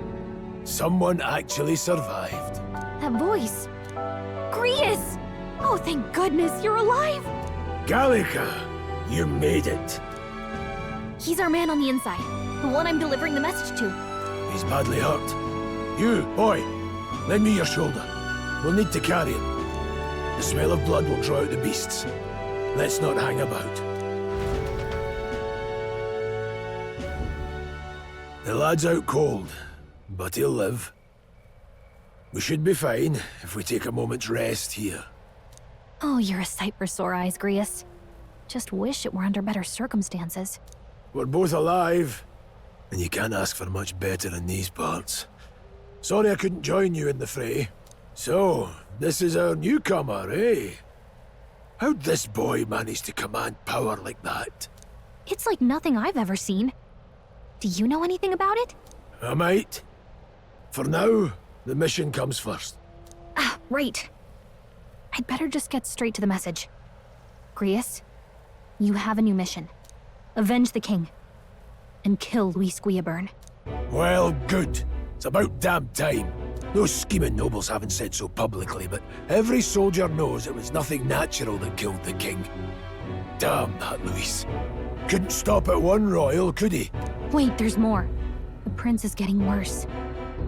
Someone actually survived. That voice... Grius! Oh, thank goodness, you're alive! Gallica, you made it. He's our man on the inside, the one I'm delivering the message to. He's badly hurt. You, boy, lend me your shoulder. We'll need to carry him. The smell of blood will draw out the beasts. Let's not hang about. The lad's out cold, but he'll live. We should be fine if we take a moment's rest here. Oh, you're a sight for sore eyes, Grius. Just wish it were under better circumstances. We're both alive, and you can't ask for much better in these parts. Sorry I couldn't join you in the fray. So, this is our newcomer, eh? How'd this boy manage to command power like that? It's like nothing I've ever seen. Do you know anything about it? I might. For now, the mission comes first. Ah, right. I'd better just get straight to the message. Grius, you have a new mission. Avenge the king. And kill Luis Guillaburn. Well, good. It's about damn time. Those scheming nobles haven't said so publicly, but every soldier knows it was nothing natural that killed the king. Damn that Luis. Couldn't stop at one royal, could he? Wait, there's more. The prince is getting worse.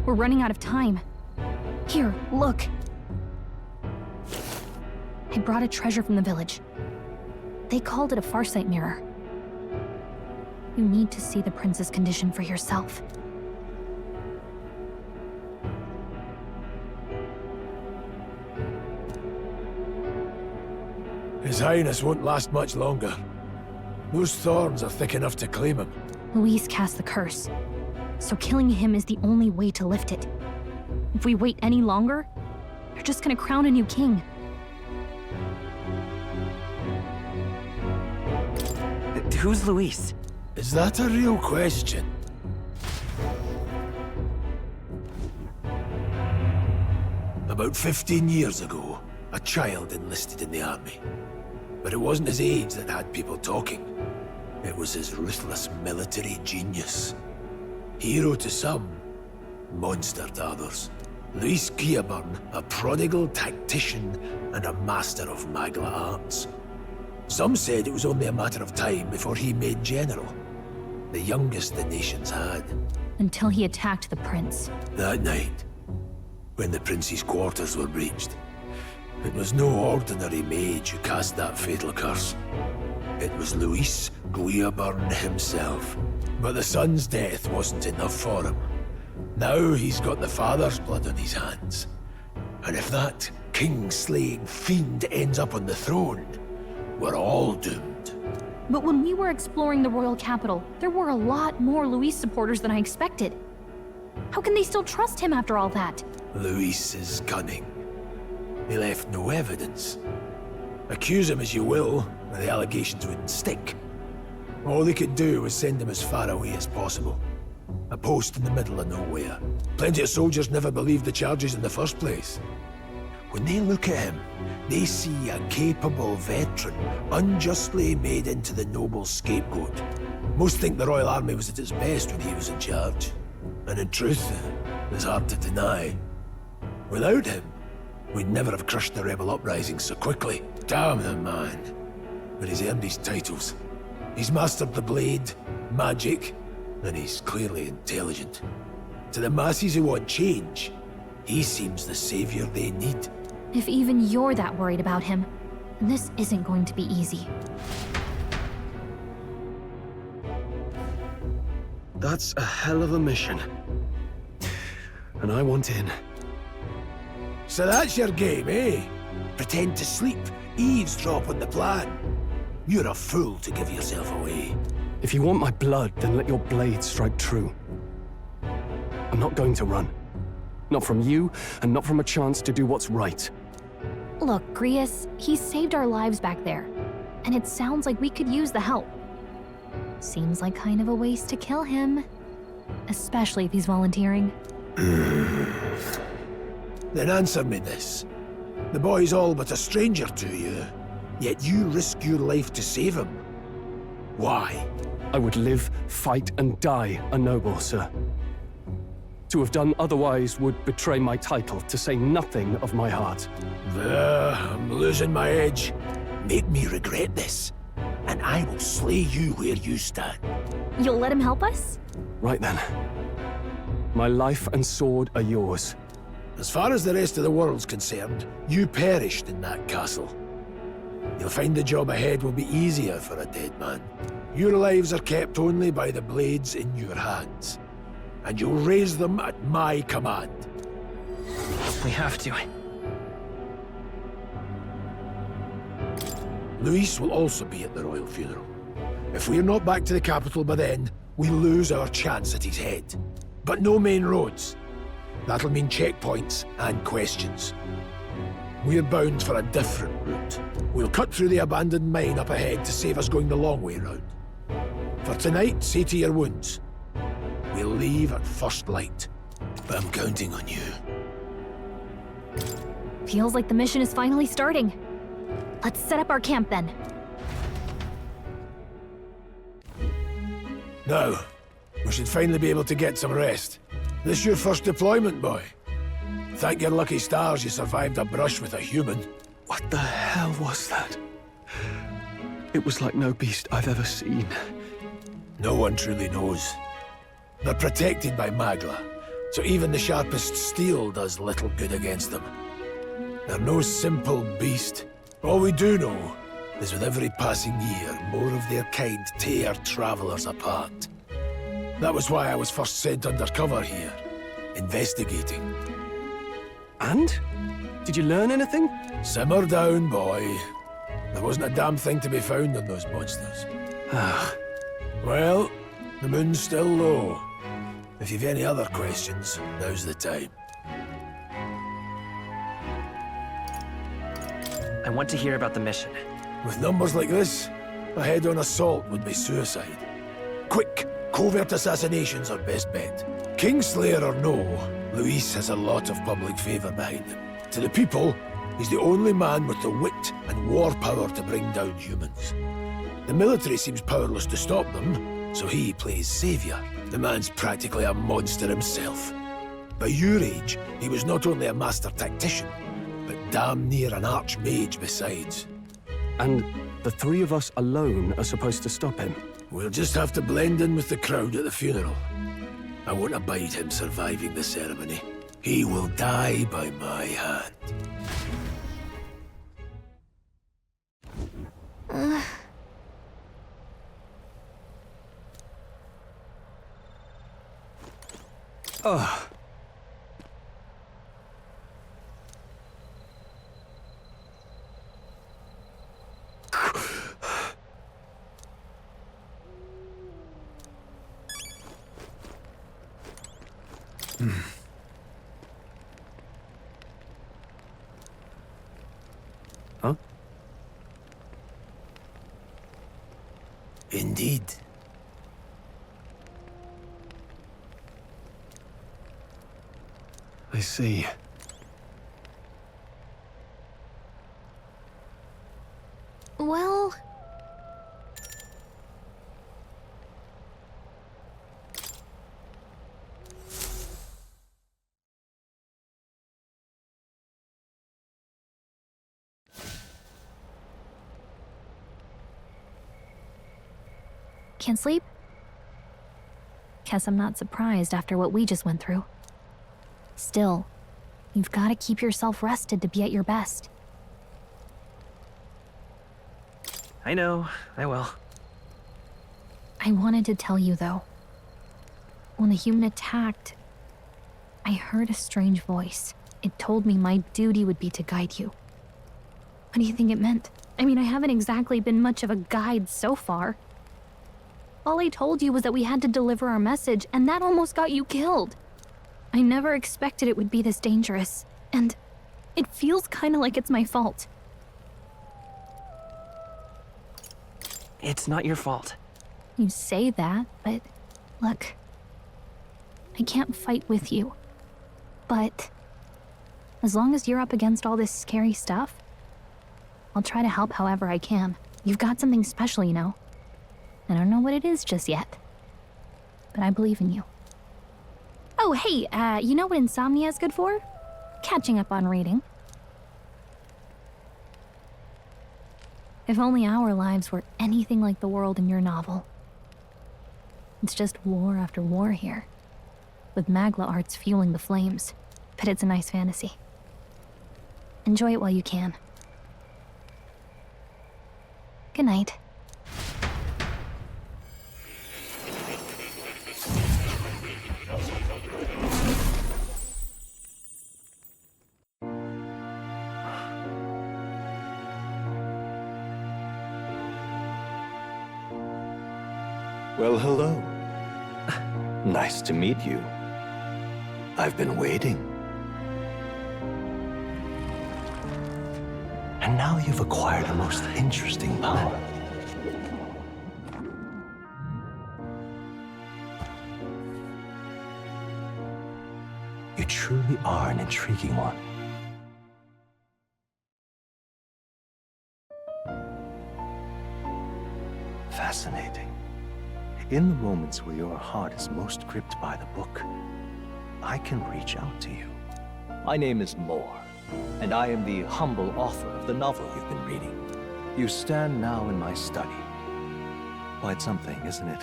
We're running out of time. Here, look. I brought a treasure from the village. They called it a farsight mirror. You need to see the prince's condition for yourself. His Highness won't last much longer. Those thorns are thick enough to claim him. Luis cast the curse, so killing him is the only way to lift it. If we wait any longer, they're just gonna crown a new king. Who's Luis? Is that a real question? About 15 years ago, a child enlisted in the army. But it wasn't his age that had people talking. It was his ruthless military genius. Hero to some, monster to others. Luis Guillaburn, a prodigal tactician and a master of magla arts. Some said it was only a matter of time before he made general. The youngest the nations had. Until he attacked the prince. That night, when the prince's quarters were breached, it was no ordinary mage who cast that fatal curse. It was Luis Guillaburn himself. But the son's death wasn't enough for him. Now he's got the father's blood on his hands. And if that king-slaying fiend ends up on the throne, we're all doomed. But when we were exploring the royal capital, there were a lot more Luis supporters than I expected. How can they still trust him after all that? Luis is cunning. He left no evidence. Accuse him as you will, the allegations wouldn't stick. All they could do was send him as far away as possible. A post in the middle of nowhere. Plenty of soldiers never believed the charges in the first place. When they look at him, they see a capable veteran, unjustly made into the noble scapegoat. Most think the Royal Army was at its best when he was in charge. And in truth, it's hard to deny. Without him, we'd never have crushed the rebel uprising so quickly. Damn the man. But he's earned his titles. He's mastered the blade, magic, and he's clearly intelligent. To the masses who want change, he seems the savior they need. If even you're that worried about him, then this isn't going to be easy. That's a hell of a mission. And I want in. So that's your game, eh? Pretend to sleep, eavesdrop on the plan. You're a fool to give yourself away. If you want my blood, then let your blade strike true. I'm not going to run. Not from you, and not from a chance to do what's right. Look, Grius, he saved our lives back there. And it sounds like we could use the help. Seems like kind of a waste to kill him. Especially if he's volunteering. Then answer me this. The boy's all but a stranger to you, yet you risk your life to save him. Why? I would live, fight, and die a noble, sir. To have done otherwise would betray my title, to say nothing of my heart. I'm losing my edge. Make me regret this, and I will slay you where you stand. You'll let him help us? Right then. My life and sword are yours. As far as the rest of the world's concerned, you perished in that castle. You'll find the job ahead will be easier for a dead man. Your lives are kept only by the blades in your hands. And you'll raise them at my command. We have to. Luis will also be at the royal funeral. If we're not back to the capital by then, we lose our chance at his head. But no main roads. That'll mean checkpoints and questions. We're bound for a different route. We'll cut through the abandoned mine up ahead to save us going the long way round. For tonight, see to your wounds. We'll leave at first light. But I'm counting on you. Feels like the mission is finally starting. Let's set up our camp then. Now, we should finally be able to get some rest. This your first deployment, boy. Thank your lucky stars you survived a brush with a human. What the hell was that? It was like no beast I've ever seen. No one truly knows. They're protected by Magla, so even the sharpest steel does little good against them. They're no simple beast. All we do know is with every passing year, more of their kind tear travelers apart. That was why I was first sent undercover here, investigating. And? Did you learn anything? Simmer down, boy. There wasn't a damn thing to be found on those monsters. Well, the moon's still low. If you've any other questions, now's the time. I want to hear about the mission. With numbers like this, a head-on assault would be suicide. Quick, covert assassinations are best bet. Kingslayer or no, Luis has a lot of public favor behind him. To the people, he's the only man with the wit and war power to bring down humans. The military seems powerless to stop them, so he plays savior. The man's practically a monster himself. By your age, he was not only a master tactician, but damn near an archmage besides. And the three of us alone are supposed to stop him? We'll just have to blend in with the crowd at the funeral. I won't abide him surviving the ceremony. He will die by my hand. Ugh. Huh? Indeed. I see. Well... Can't sleep? Guess I'm not surprised after what we just went through. Still, you've got to keep yourself rested to be at your best. I know, I will. I wanted to tell you, though. When the human attacked, I heard a strange voice. It told me my duty would be to guide you. What do you think it meant? I mean, I haven't exactly been much of a guide so far. All I told you was that we had to deliver our message, and that almost got you killed. I never expected it would be this dangerous, and it feels kind of like it's my fault. It's not your fault. You say that, but look, I can't fight with you. But as long as you're up against all this scary stuff, I'll try to help however I can. You've got something special, you know. I don't know what it is just yet, but I believe in you. Oh, hey, you know what insomnia is good for? Catching up on reading. If only our lives were anything like the world in your novel. It's just war after war here, with Magla arts fueling the flames, but it's a nice fantasy. Enjoy it while you can. Good night. Well, hello. Nice to meet you. I've been waiting. And now you've acquired a most interesting power. are an intriguing one. Fascinating. In the moments where your heart is most gripped by the book, I can reach out to you. My name is Moore, and I am the humble author of the novel you've been reading. You stand now in my study. Quite something, isn't it?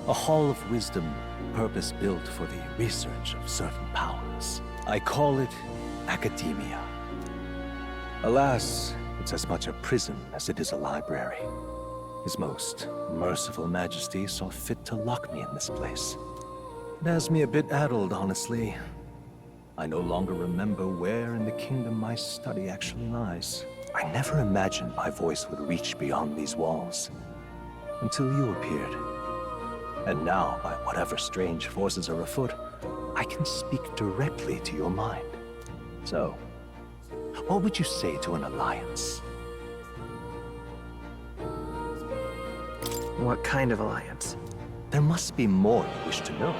A hall of wisdom, purpose-built for the research of certain powers. I call it academia. Alas, it's as much a prison as it is a library. His most merciful majesty saw fit to lock me in this place. It has me a bit addled, honestly. I no longer remember where in the kingdom my study actually lies. I never imagined my voice would reach beyond these walls, until you appeared. And now, by whatever strange forces are afoot, I can speak directly to your mind. So, what would you say to an alliance? What kind of alliance? There must be more you wish to know.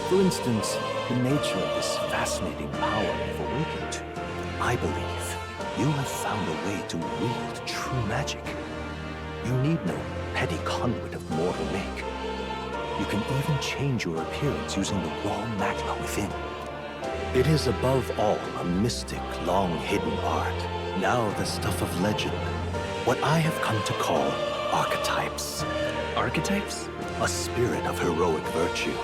For instance, the nature of this fascinating power you've awakened to. I believe you have found a way to wield true magic. You need no petty conduit of mortal make. You can even change your appearance using the raw magma within. It is above all a mystic, long-hidden art, now the stuff of legend. What I have come to call archetypes. Archetypes? A spirit of heroic virtue.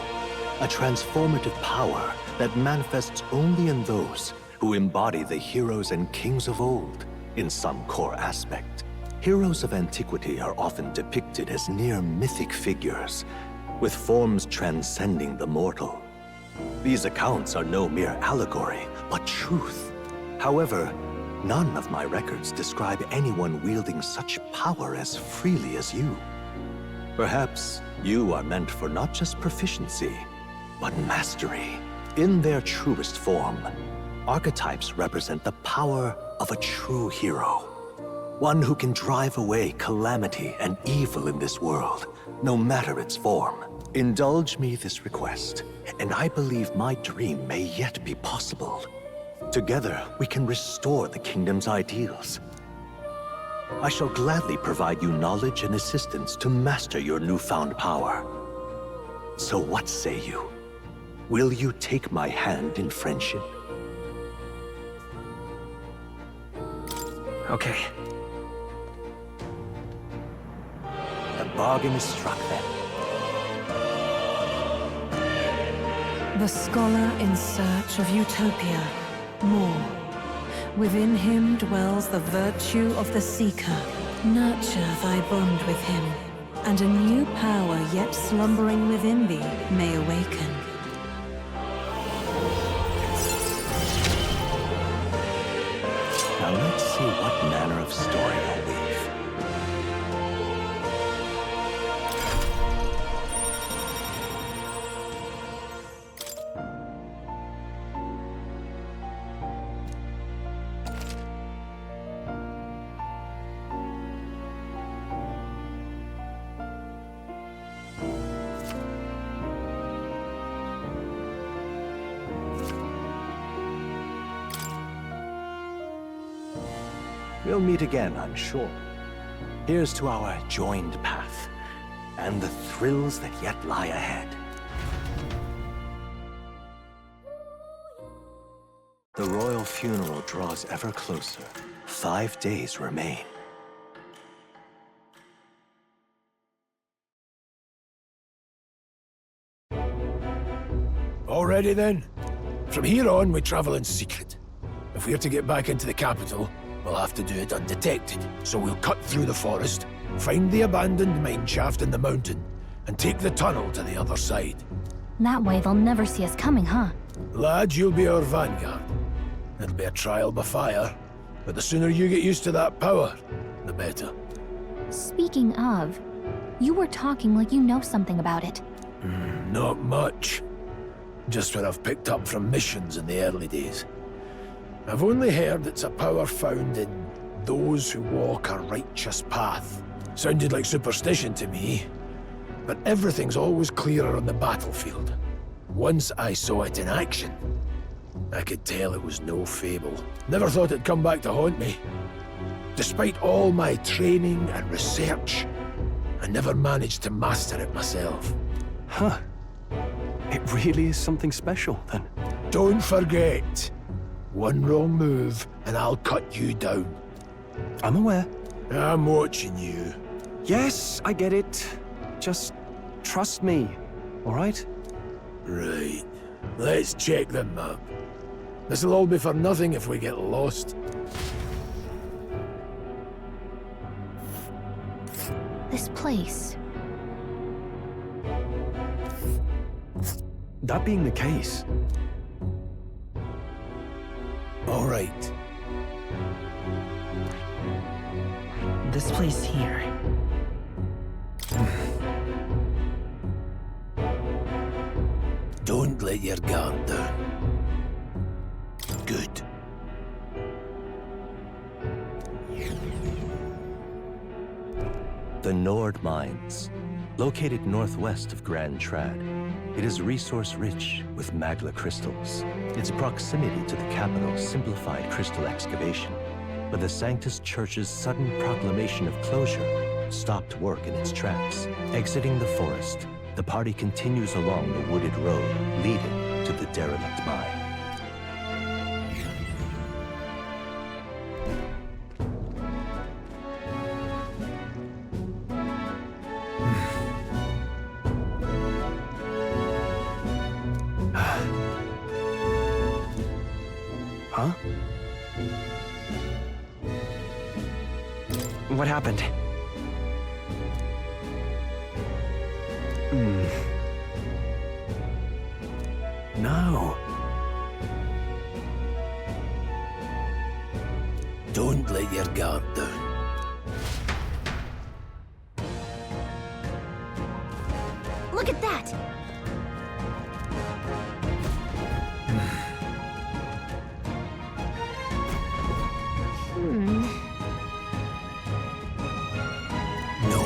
A transformative power that manifests only in those who embody the heroes and kings of old in some core aspect. Heroes of antiquity are often depicted as near mythic figures, with forms transcending the mortal. These accounts are no mere allegory, but truth. However, none of my records describe anyone wielding such power as freely as you. Perhaps you are meant for not just proficiency, but mastery. In their truest form, archetypes represent the power of a true hero. One who can drive away calamity and evil in this world, no matter its form. Indulge me this request, and I believe my dream may yet be possible. Together, we can restore the kingdom's ideals. I shall gladly provide you knowledge and assistance to master your newfound power. So what say you? Will you take my hand in friendship? Okay. The bargain is struck then. The scholar in search of utopia, Moore. Within him dwells the virtue of the seeker. Nurture thy bond with him, and a new power yet slumbering within thee may awaken. Now let's see what manner of story you'll weave. We'll meet again, I'm sure. Here's to our joined path, and the thrills that yet lie ahead. The royal funeral draws ever closer. 5 days remain. Already then? From here on, we travel in secret. If we're to get back into the capital, we'll have to do it undetected. So we'll cut through the forest, find the abandoned mine shaft in the mountain, and take the tunnel to the other side. That way they'll never see us coming, huh? Lad, you'll be our vanguard. It'll be a trial by fire, but the sooner you get used to that power, the better. Speaking of, you were talking like you know something about it. Not much. Just what I've picked up from missions in the early days. I've only heard it's a power found in those who walk a righteous path. Sounded like superstition to me, but everything's always clearer on the battlefield. Once I saw it in action. I could tell it was no fable. Never thought it'd come back to haunt me. Despite all my training and research, I never managed to master it myself. Huh. It really is something special, then. Don't forget, one wrong move and I'll cut you down. I'm aware. I'm watching you. Yes, I get it. Just trust me, all right? Right. Let's check the map. This'll all be for nothing if we get lost. This place. That being the case... All right. This place here. Don't let your guard down. Good. The Nord Mines, located northwest of Grand Trad. It is resource-rich with magla crystals. Its proximity to the capital simplified crystal excavation, but the Sanctus Church's sudden proclamation of closure stopped work in its tracks. Exiting the forest, the party continues along the wooded road leading to the derelict mine. Huh? What happened? No. Don't let your guard down. Look at that! No.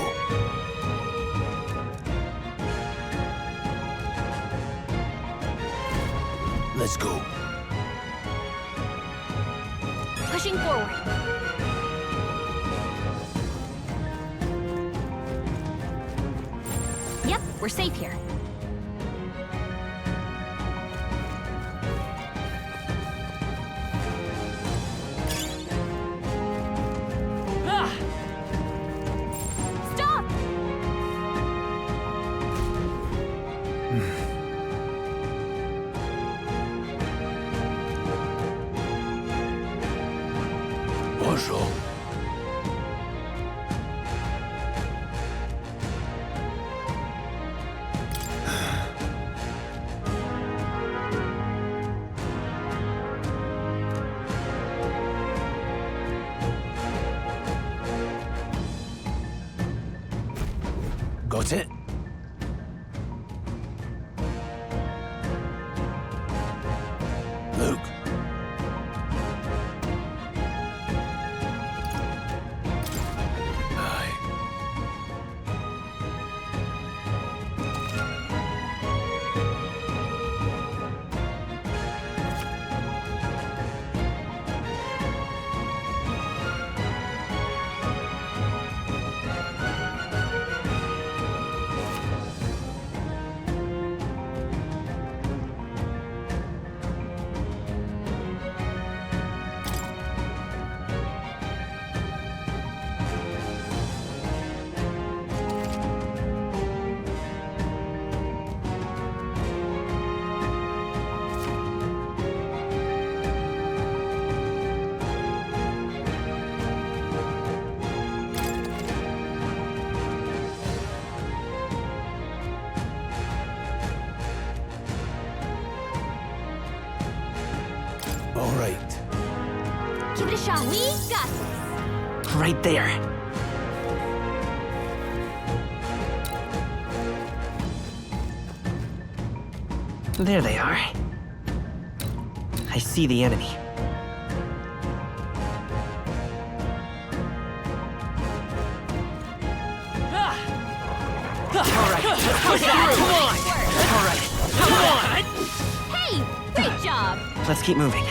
Let's go. Pushing forward. Yep, we're safe here. Stop! What's wrong? Got it? Luke. Aye. All right. Give it a shot. We got this. Right there. There they are. I see the enemy. All right, let's push that. Come on. All right, come on. Hey! Great job! Let's keep moving.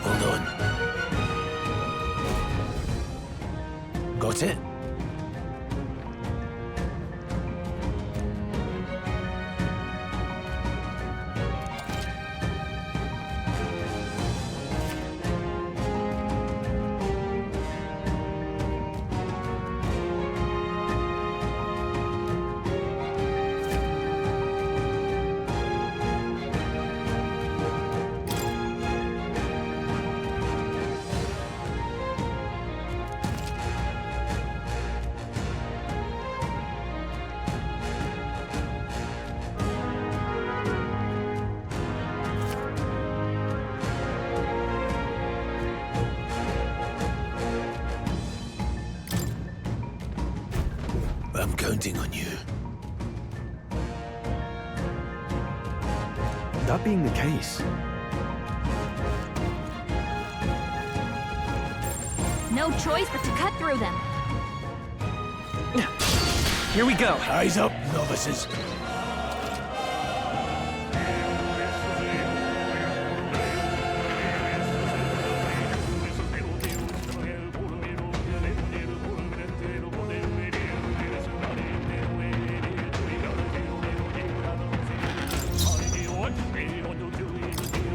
Hold on. Got it? I'm counting on you. That being the case, No choice but to cut through them. Here we go. Eyes up, novices.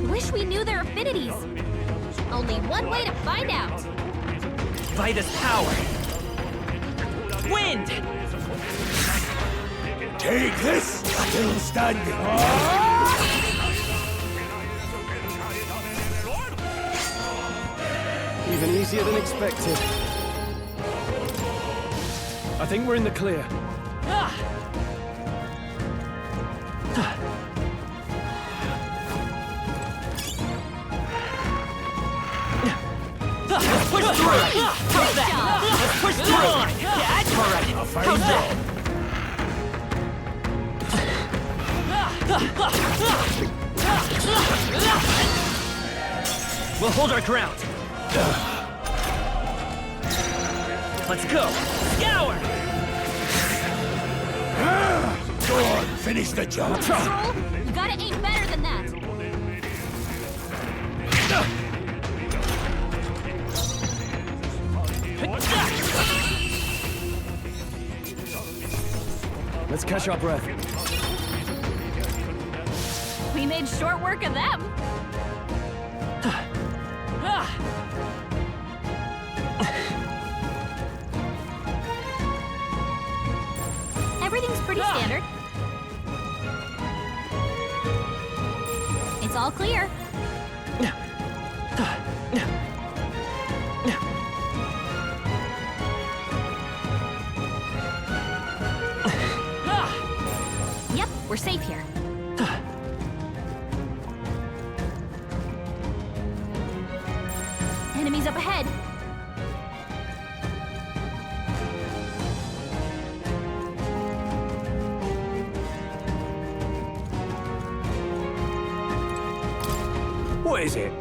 Wish we knew their affinities. Only one way to find out. Vitus power. Wind! Take this, still standing. even easier than expected. I think we're in the clear. Let's push through! How's that? Let's push through! Yeah, all right. How's that? We'll hold our ground. Let's go. Scour! Go on, finish the job. Troll, you gotta aim better than that. Let's catch our breath. We made short work of them. Everything's pretty standard. It's all clear. Yep, we're safe here. Enemies up ahead. What is it?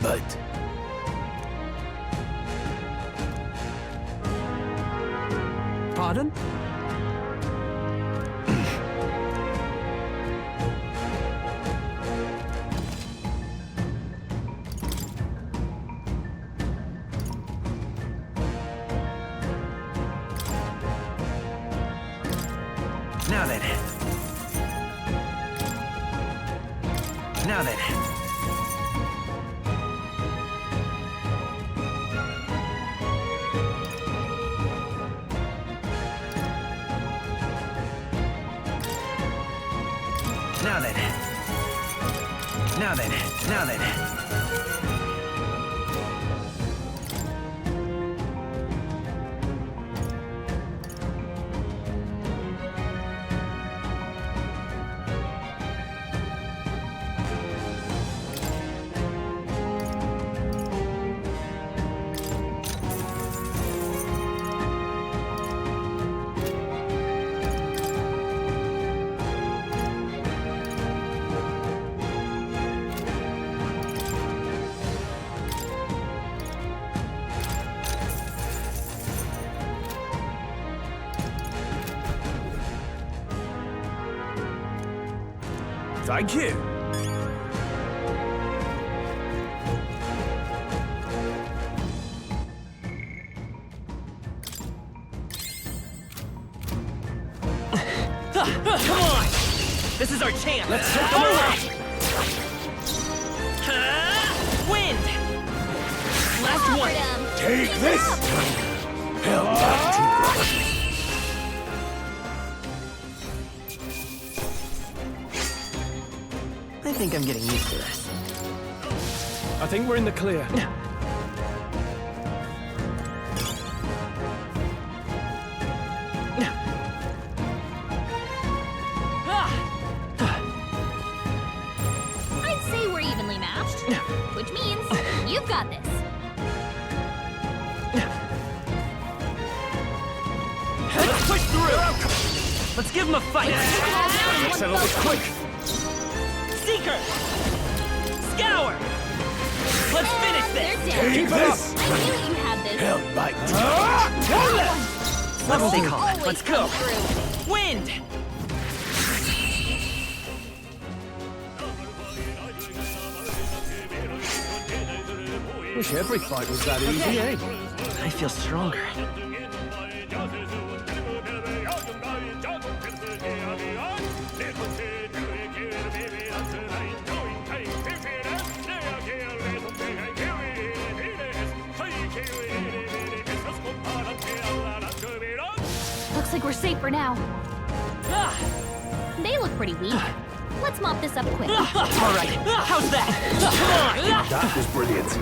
But pardon? Now then. Now then. Now then. Now then. Now then. Thank you. Come on! This is our chance! Let's take them away! Wind! Last one! Take this! Hell back to I think I'm getting used to this. I think we're in the clear. I'd say we're evenly matched, which means you've got this. Let's push through! Let's give him a fight! Settle this quick! Seeker! Scour! Let's finish this! Take this! I knew you had this. Hell back to Let's stay calm. Let's go! Wind! Wish every fight was that easy, eh? I feel stronger. Looks like we're safe for now. They look pretty weak. Let's mop this up quick. All right, how's that? Come on! That was brilliant.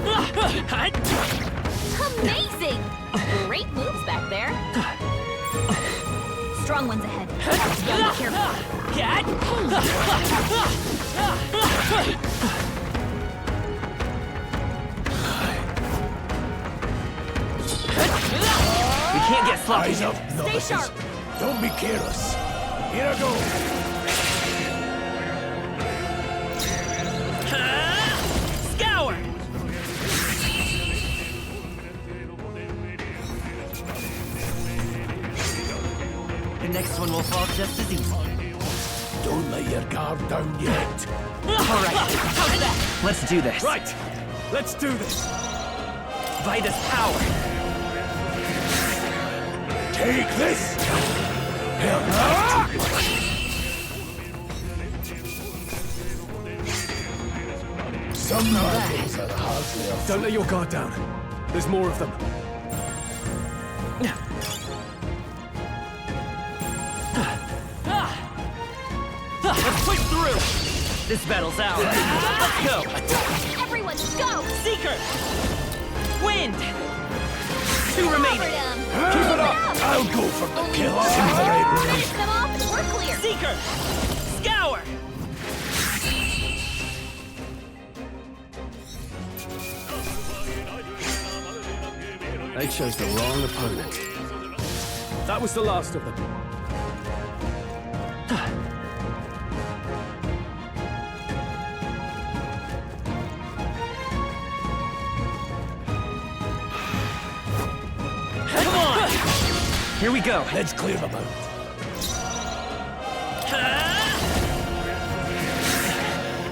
Amazing! Great moves back there. Strong ones ahead. Gotta be careful. Cat! We can't get sloppy. Eyes up, Stay novices. sharp. Don't be careless. Here I go. Scour! The next one will fall just as easy. Don't let your guard down yet. All right, how's that? Let's do this. Right! Let's do this! Vitus power! Take this! Hell back to Some rivals are hardly a Don't let your guard down. There's more of them. Let's push through! This battle's ours. Let's go! Everyone, go! Seeker! Wind! 2 remaining! Keep it up! I'll go for the kill. Finish them off and we're clear! Seeker! Scour! They chose the wrong opponent. That was the last of them. Come on! Here we go. Let's clear them out.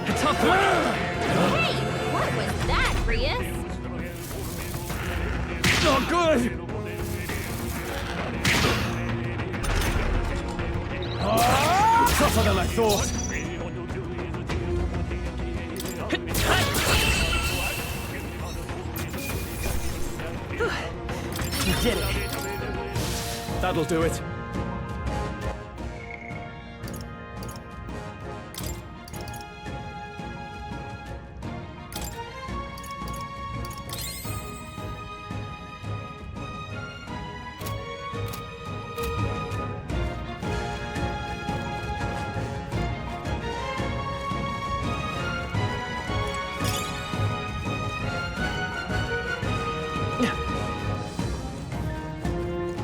A tough one! Hey! What was that, Prius? Not good! Tougher than I thought. You did it! That'll do it.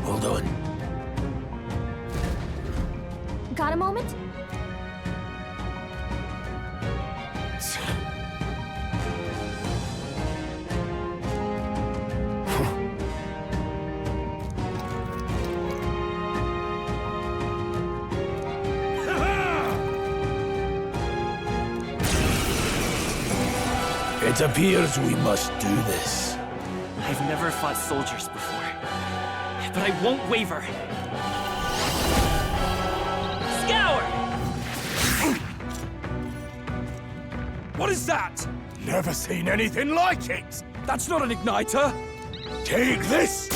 Well done. It appears we must do this. I've never fought soldiers before, but I won't waver. Scour! What is that? Never seen anything like it! That's not an igniter! Take this!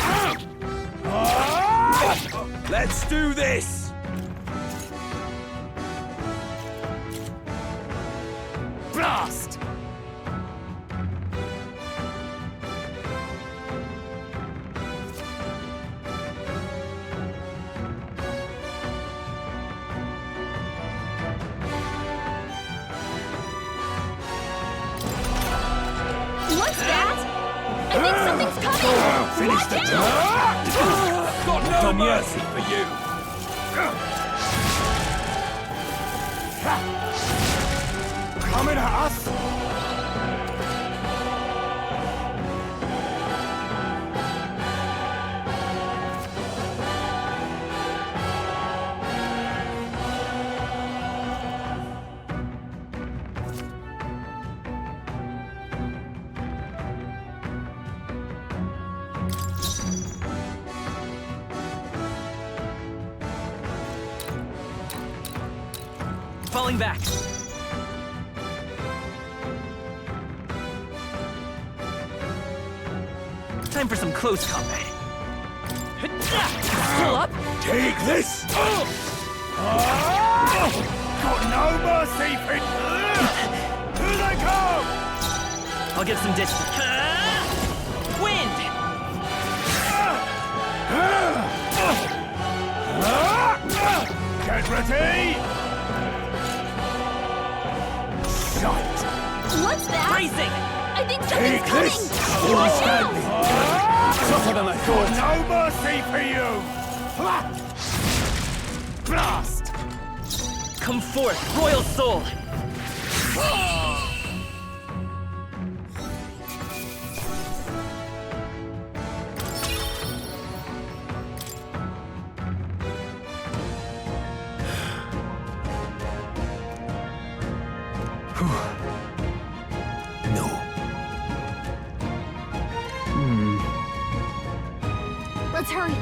Let's do this! Blast! What's that? I think something's coming! Finish Watch the out! job! Got no mercy for you! Coming at us! Falling back. Time for some close combat. Pull up. Take this! Got no mercy for Here they come! I'll get some distance. Wind! Get ready! Shite! What's that? Bracing! I think something's Take coming! this! Watch out! Tougher than I thought! No mercy for you! Blast! Come forth, royal soul! No. Let's hurry.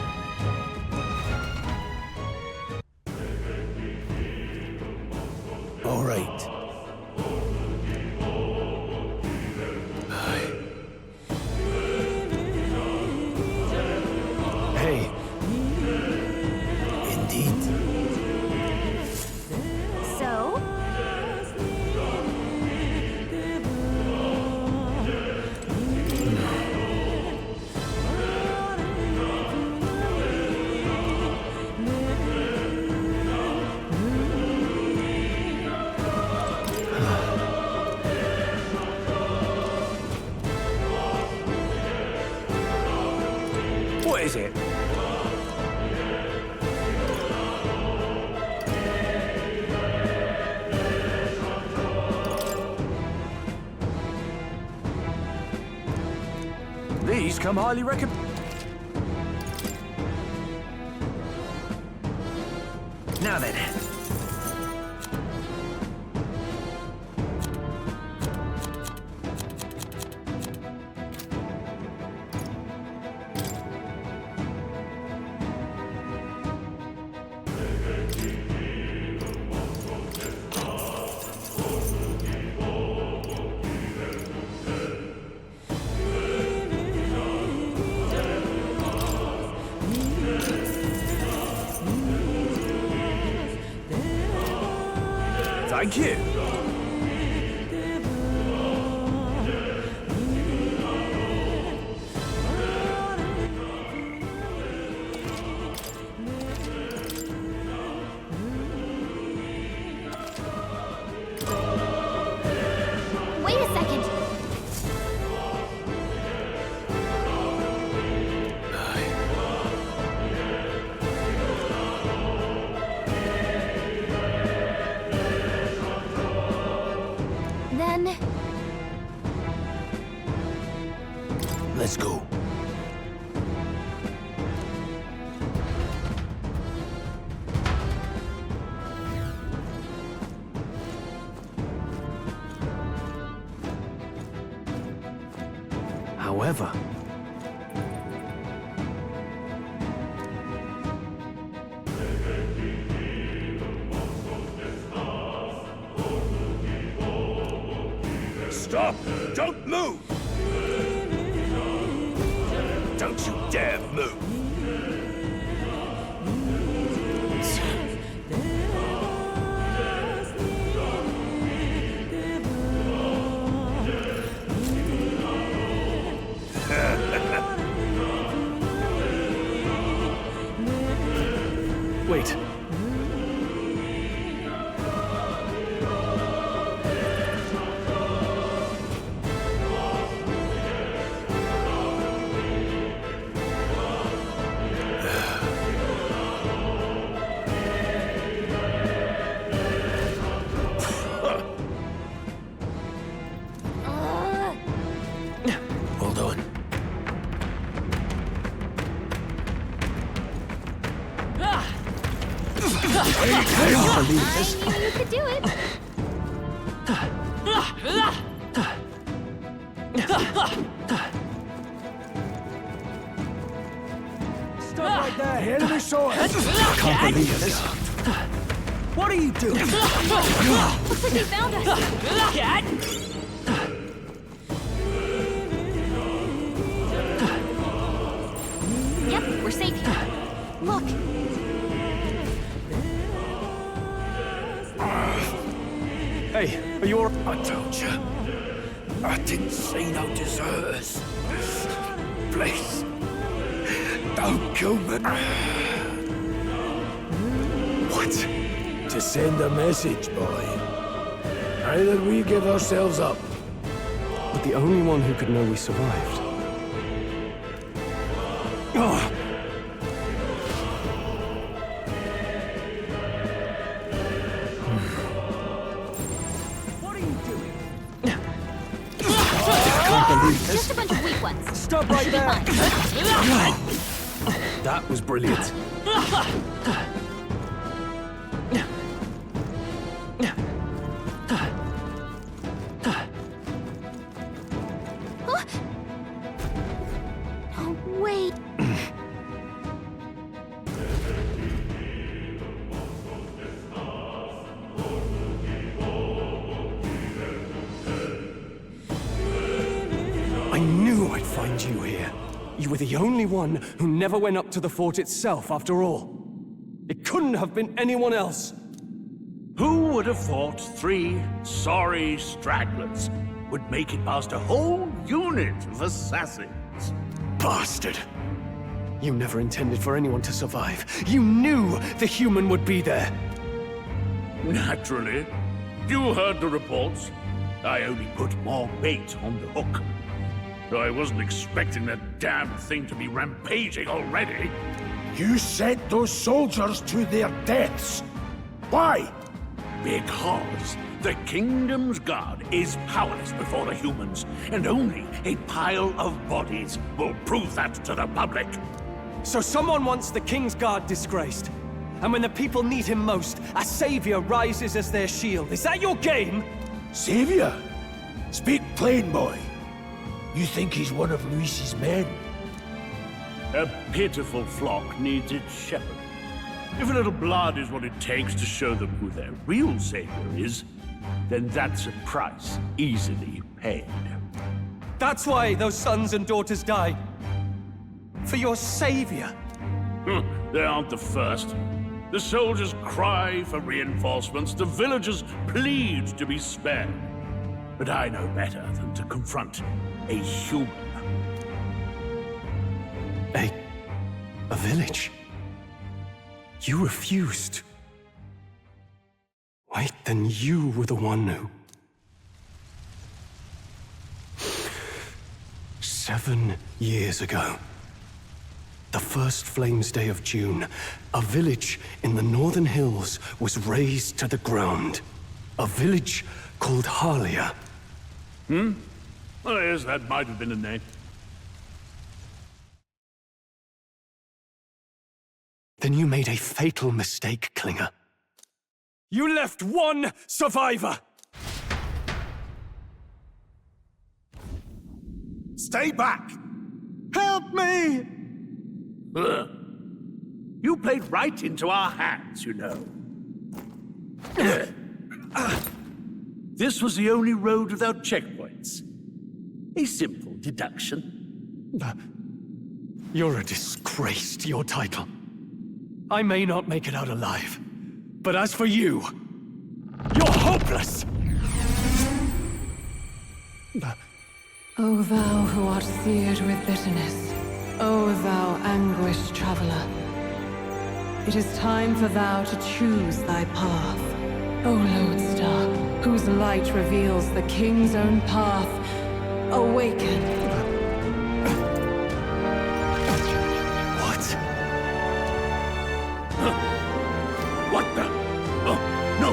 All right. Hey. Indeed. So? What is it? These come highly recommended. Now then. Thank you. Wait a second. Then... Let's go. However, Stop! Don't move! Don't you dare move! wait. Hold on. I knew you could do it. Stop right there! The enemy saw us! I can't believe this. What are you doing? Looks like they found us. Yep, we're safe here. Look. Hey, are you all right? I told you. I didn't see no deserters. Please. Don't kill me. What? To send a message, boy. Either we give ourselves up. But the only one who could know we survived. Oh. Just a bunch of weak ones. Stop right there! That was brilliant. Oh, wait. I knew I'd find you here. You were the only one who never went up to the fort itself, after all. It couldn't have been anyone else. Who would have thought 3 sorry stragglers would make it past a whole unit of assassins? Bastard! You never intended for anyone to survive. You knew the human would be there. Naturally. You heard the reports. I only put more bait on the hook. I wasn't expecting that damn thing to be rampaging already. You sent those soldiers to their deaths. Why? Because the Kingdom's Guard is powerless before the humans, and only a pile of bodies will prove that to the public. So someone wants the King's Guard disgraced. And when the people need him most, a savior rises as their shield. Is that your game? Savior? Speak plain, boy. You think he's one of Luis's men? A pitiful flock needs its shepherd. If a little blood is what it takes to show them who their real savior is, then that's a price easily paid. That's why those sons and daughters died. For your savior. They aren't the first. The soldiers cry for reinforcements, the villagers plead to be spared. But I know better than to confront a human. A village? You refused. Wait, then you were the one who... 7 years ago, the first Flames Day of June, a village in the northern hills was razed to the ground. A village called Harlia. Well, yes, that might have been a name. Then you made a fatal mistake, Klinger. You left one survivor! Stay back! Help me! You played right into our hands, you know. This was the only road without checkpoints. A simple deduction. You're a disgrace to your title. I may not make it out alive, but as for you, you're hopeless! O thou who art seared with bitterness, O thou anguished traveler, it is time for thou to choose thy path. O lodestar, whose light reveals the king's own path, awaken. What? What the? Oh, no!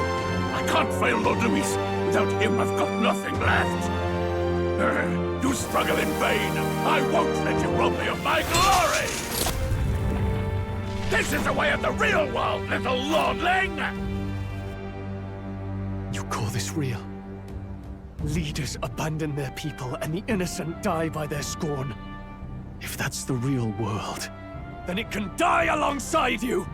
I can't fail Lord Luis. Without him, I've got nothing left. You struggle in vain. I won't let you rob me of my glory! This is the way of the real world, little lordling! You call this real? Leaders abandon their people and the innocent die by their scorn. If that's the real world, then it can die alongside you!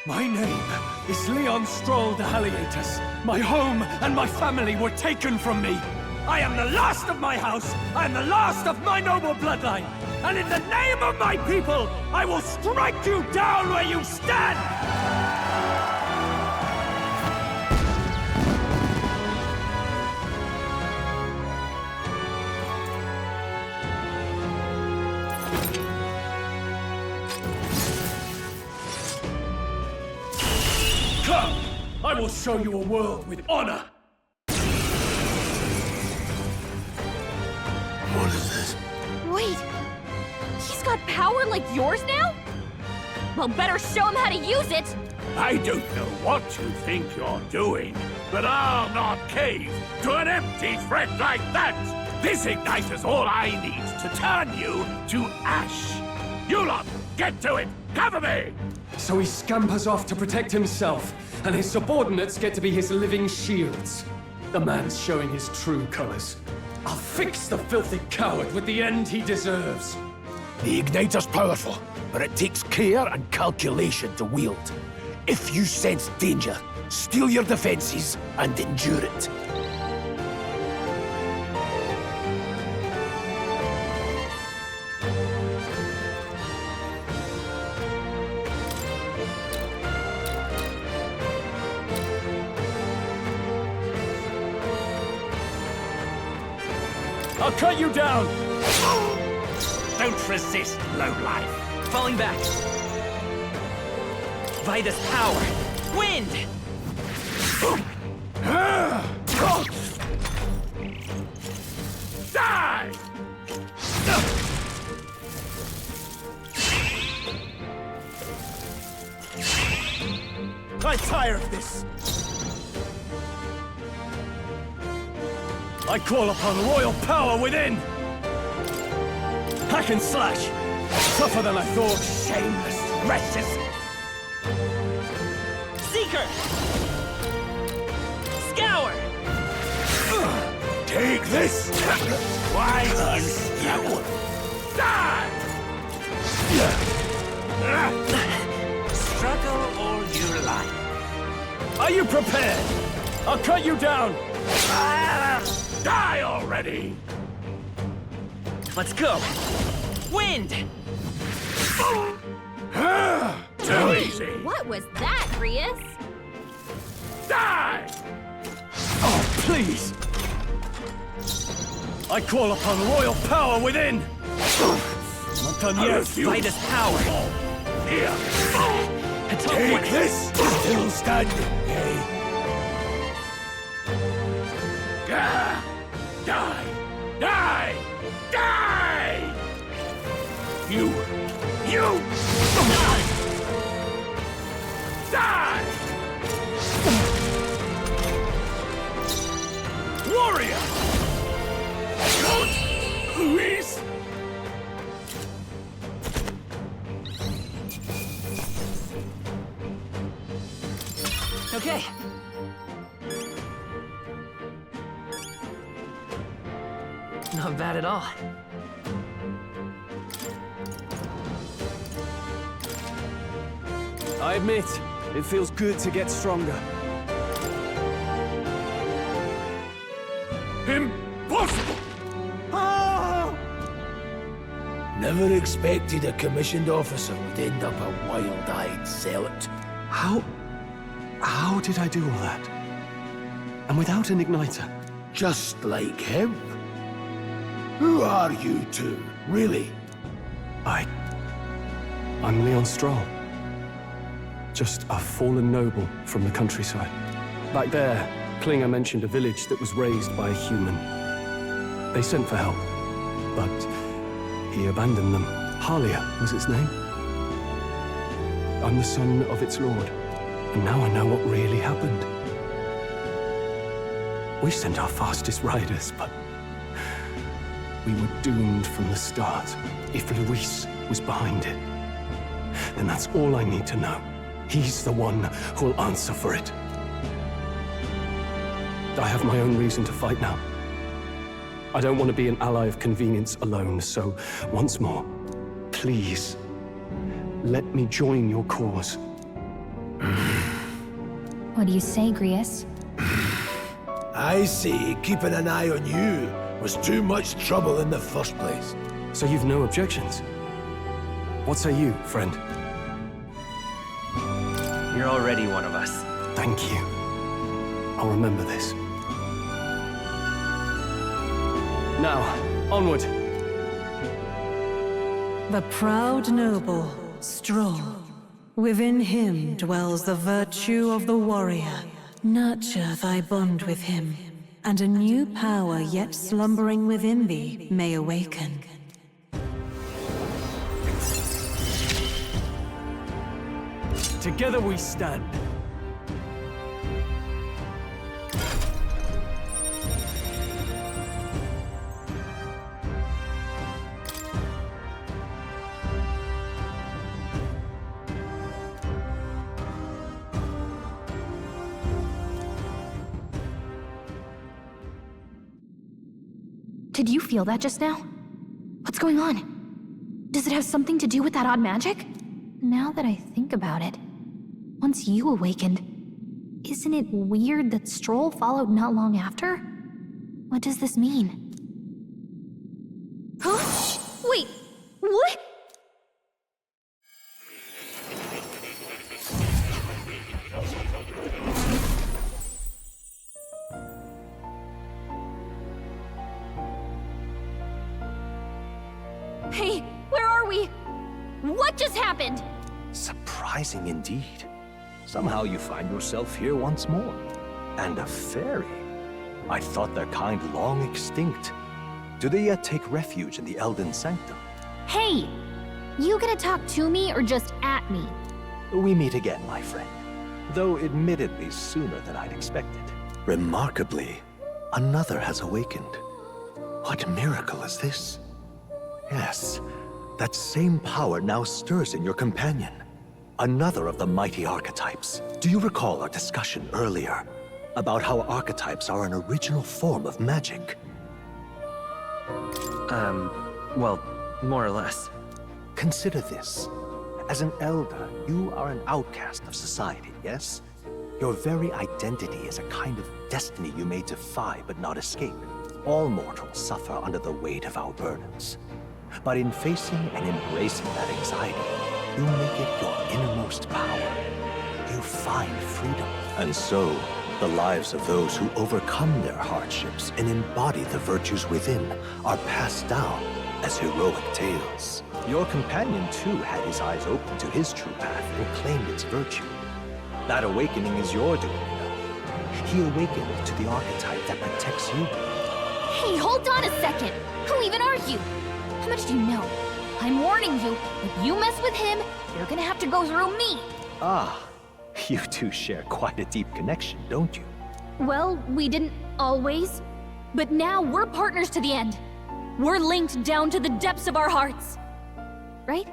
My name is Leon Stroll de Haliatus. My home and my family were taken from me. I am the last of my house. I am the last of my noble bloodline. And in the name of my people, I will strike you down where you stand! Come! I will show you a world with honor! What is this? Wait, he's got power like yours now? Well, better show him how to use it! I don't know what you think you're doing, but I'll not cave to an empty threat like that! This ignite is all I need to turn you to ash! You lot, get to it! Cover me! So he scampers off to protect himself, and his subordinates get to be his living shields. The man's showing his true colors. I'll fix the filthy coward with the end he deserves. The igniter's powerful, but it takes care and calculation to wield. If you sense danger, steel your defenses and endure it. I'll cut you down! Don't resist, lowlife. Falling back. By this power. Wind! Die! I'm tired of this! I call upon royal power within! Hack and slash! Tougher than I thought. Shameless wretches! Seeker! Scour! Take this! Why you die! Struggle all you like. Are you prepared? I'll cut you down! Die already! Let's go! Wind! Too easy! What was that, Rias? Die! Oh, please! I call upon royal power within! Not done yet! By this power! Here! Take this! Still standing, eh? Die! Die! Die! Die! You! Die! Die! Warrior! Luis! Okay. Not bad at all. I admit, it feels good to get stronger. Impossible! Never expected a commissioned officer would end up a wild-eyed zealot. How did I do all that? And without an igniter? Just like him. Who are you two, really? I'm Leon Stroll. Just a fallen noble from the countryside. Back there, Klinger mentioned a village that was raised by a human. They sent for help, but he abandoned them. Halia was its name. I'm the son of its lord, and now I know what really happened. We sent our fastest riders, but we were doomed from the start. If Luis was behind it, then that's all I need to know. He's the one who'll answer for it. I have my own reason to fight now. I don't want to be an ally of convenience alone, so once more, please, let me join your cause. What do you say, Grius? I say keeping an eye on you was too much trouble in the first place. So you've no objections? What say you, friend? You're already one of us. Thank you. I'll remember this. Now, onward. The proud noble, Stroll. Within him dwells the virtue of the warrior. Nurture thy bond with him, and a new power yet slumbering within thee may awaken. Together we stand. Did you feel that just now? What's going on? Does it have something to do with that odd magic? Now that I think about it, once you awakened, isn't it weird that Stroll followed not long after? What does this mean? Huh? Wait, what? Hey, where are we? What just happened? Surprising indeed. Somehow you find yourself here once more. And a fairy. I thought their kind long extinct. Do they yet take refuge in the Elden Sanctum? Hey! You gonna talk to me or just at me? We meet again, my friend. Though admittedly sooner than I'd expected. Remarkably, another has awakened. What miracle is this? Yes, that same power now stirs in your companion. Another of the mighty archetypes. Do you recall our discussion earlier about how archetypes are an original form of magic? Well, more or less. Consider this. As an elder, you are an outcast of society, yes? Your very identity is a kind of destiny you may defy but not escape. All mortals suffer under the weight of our burdens. But in facing and embracing that anxiety, you make it your innermost power. You find freedom. And so, the lives of those who overcome their hardships and embody the virtues within are passed down as heroic tales. Your companion, too, had his eyes open to his true path and claimed its virtue. That awakening is your doing now. He awakened to the archetype that protects you. Hey, hold on a second! Who even are you? How much do you know? I'm warning you, if you mess with him, you're gonna have to go through me! Ah, you two share quite a deep connection, don't you? Well, we didn't always. But now we're partners to the end. We're linked down to the depths of our hearts. Right?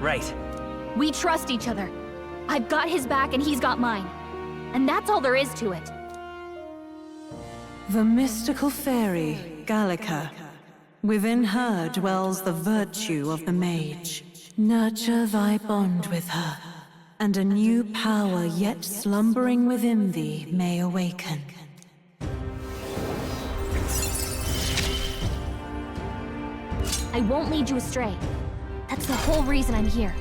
Right. We trust each other. I've got his back and he's got mine. And that's all there is to it. The mystical fairy, Gallica. Within her dwells the virtue of the mage. Nurture thy bond with her, and a new power yet slumbering within thee may awaken. I won't lead you astray. That's the whole reason I'm here.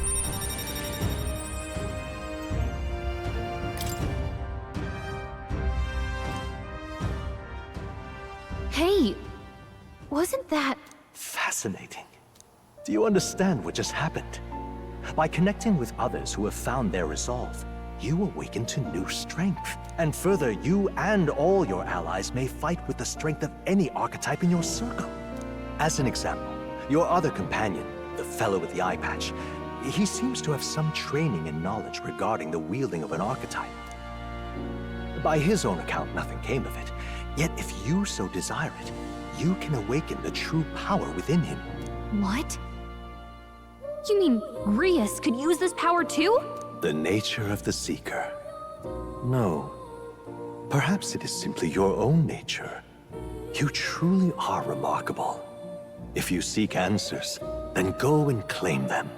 Hey, wasn't that... Fascinating. Do you understand what just happened? By connecting with others who have found their resolve, you awaken to new strength. And further, you and all your allies may fight with the strength of any archetype in your circle. As an example, your other companion, the fellow with the eye patch, he seems to have some training and knowledge regarding the wielding of an archetype. By his own account, nothing came of it. Yet if you so desire it, you can awaken the true power within him. What? You mean Rias could use this power too? The nature of the Seeker. No. Perhaps it is simply your own nature. You truly are remarkable. If you seek answers, then go and claim them.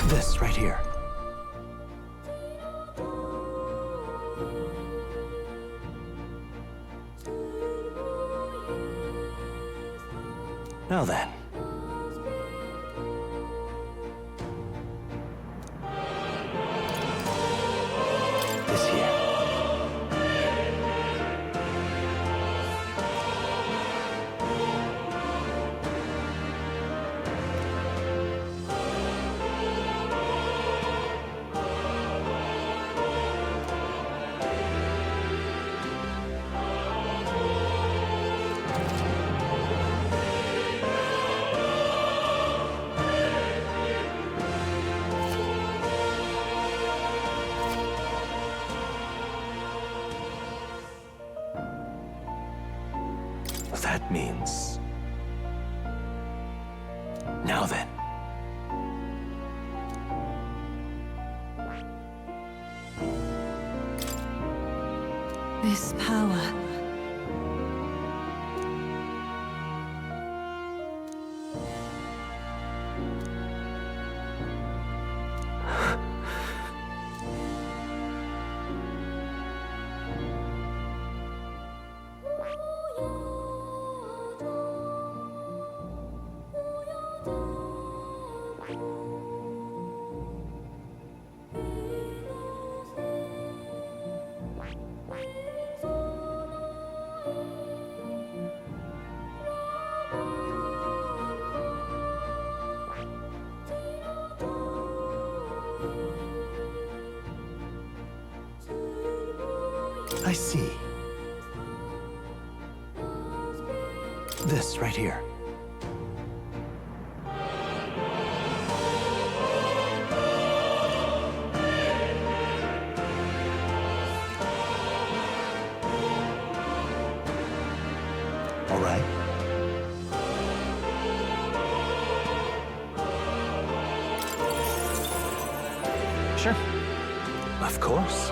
This right here. Now then. This here. That means... Now then. This power... I see. This right here. All right. Sure. Of course.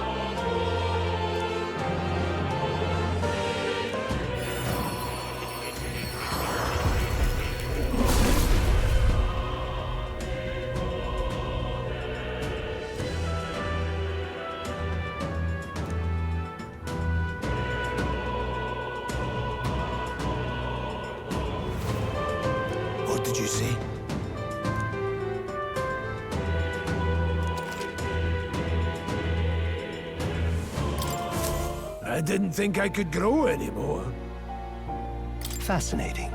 What did you see? I didn't think I could grow anymore. Fascinating.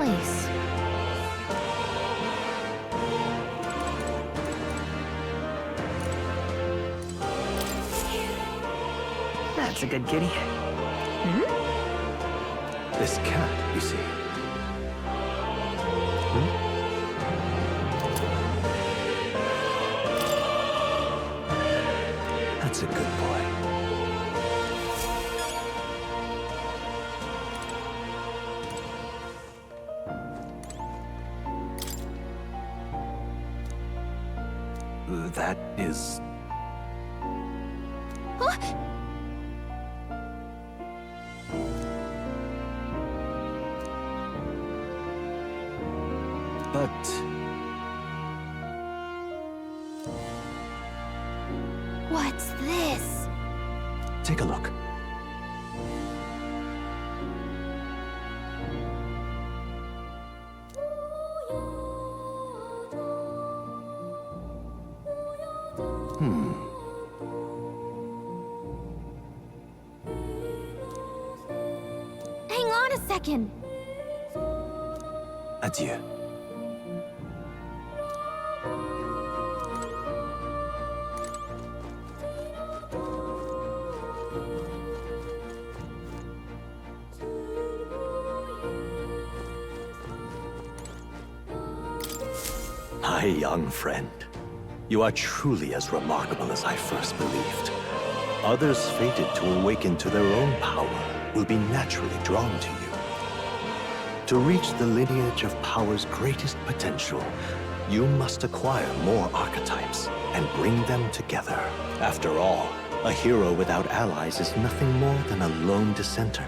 place. That's a good kitty. This cat, you see. That's a good boy. That is... Huh? But... What's this? take a look. Hang on a second. Adieu. My young friend, you are truly as remarkable as I first believed. Others fated to awaken to their own power will be naturally drawn to you. To reach the lineage of power's greatest potential, you must acquire more archetypes and bring them together. After all, a hero without allies is nothing more than a lone dissenter.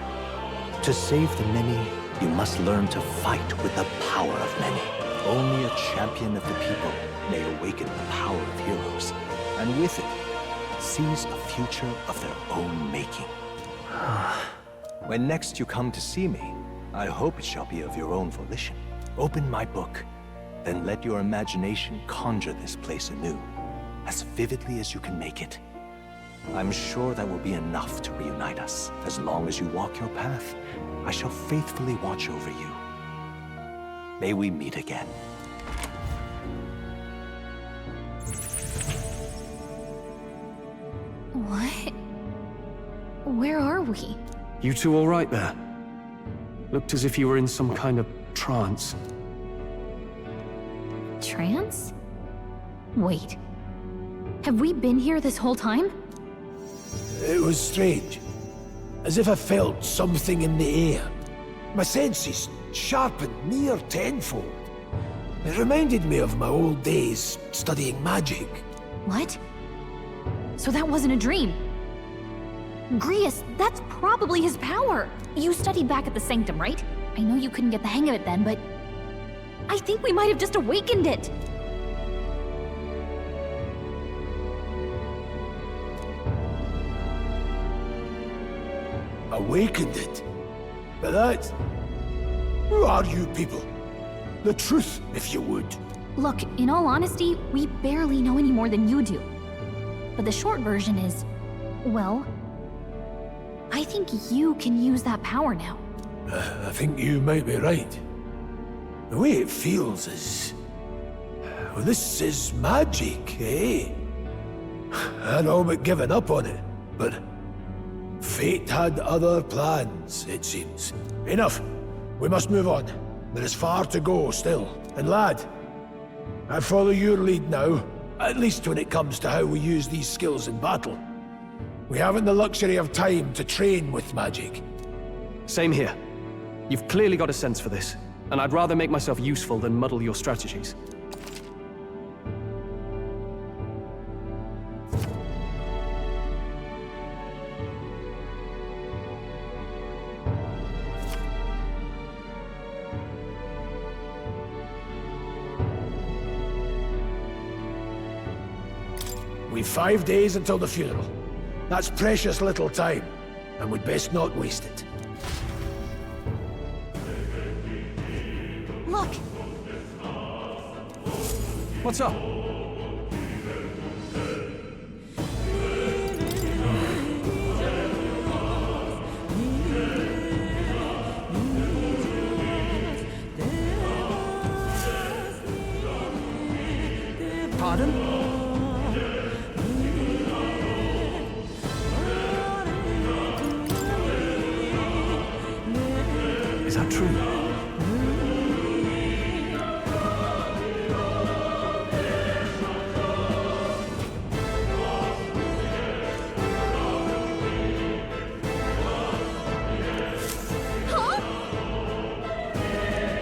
To save the many, you must learn to fight with the power of many. Only a champion of the people may awaken the power of heroes, and with it, seize a future of their own making. When next you come to see me, I hope it shall be of your own volition. Open my book, then let your imagination conjure this place anew, as vividly as you can make it. I'm sure that will be enough to reunite us. As long as you walk your path, I shall faithfully watch over you. May we meet again. What? Where are we? You two all right there? Looked as if you were in some kind of trance. Trance? Wait. Have we been here this whole time? It was strange. As if I felt something in the air. My senses sharpened near tenfold. It reminded me of my old days studying magic. What? So that wasn't a dream. Grius, that's probably his power. You studied back at the Sanctum, right? I know you couldn't get the hang of it then, but I think we might have just awakened it. Awakened it? But that... Who are you people? The truth, if you would. Look, in all honesty, we barely know any more than you do. But the short version is, well, I think you can use that power now. I think you might be right. The way it feels is... Well, this is magic, eh? I'd all but given up on it, but... Fate had other plans, it seems. Enough. We must move on. There is far to go still. And lad, I follow your lead now, at least when it comes to how we use these skills in battle. We haven't the luxury of time to train with magic. Same here. You've clearly got a sense for this, and I'd rather make myself useful than muddle your strategies. We've 5 days until the funeral. That's precious little time, and we'd best not waste it. Look! What's up? true.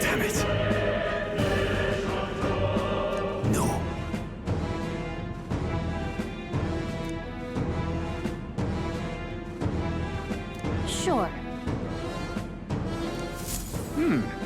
Damn it. No. Sure. Hmm.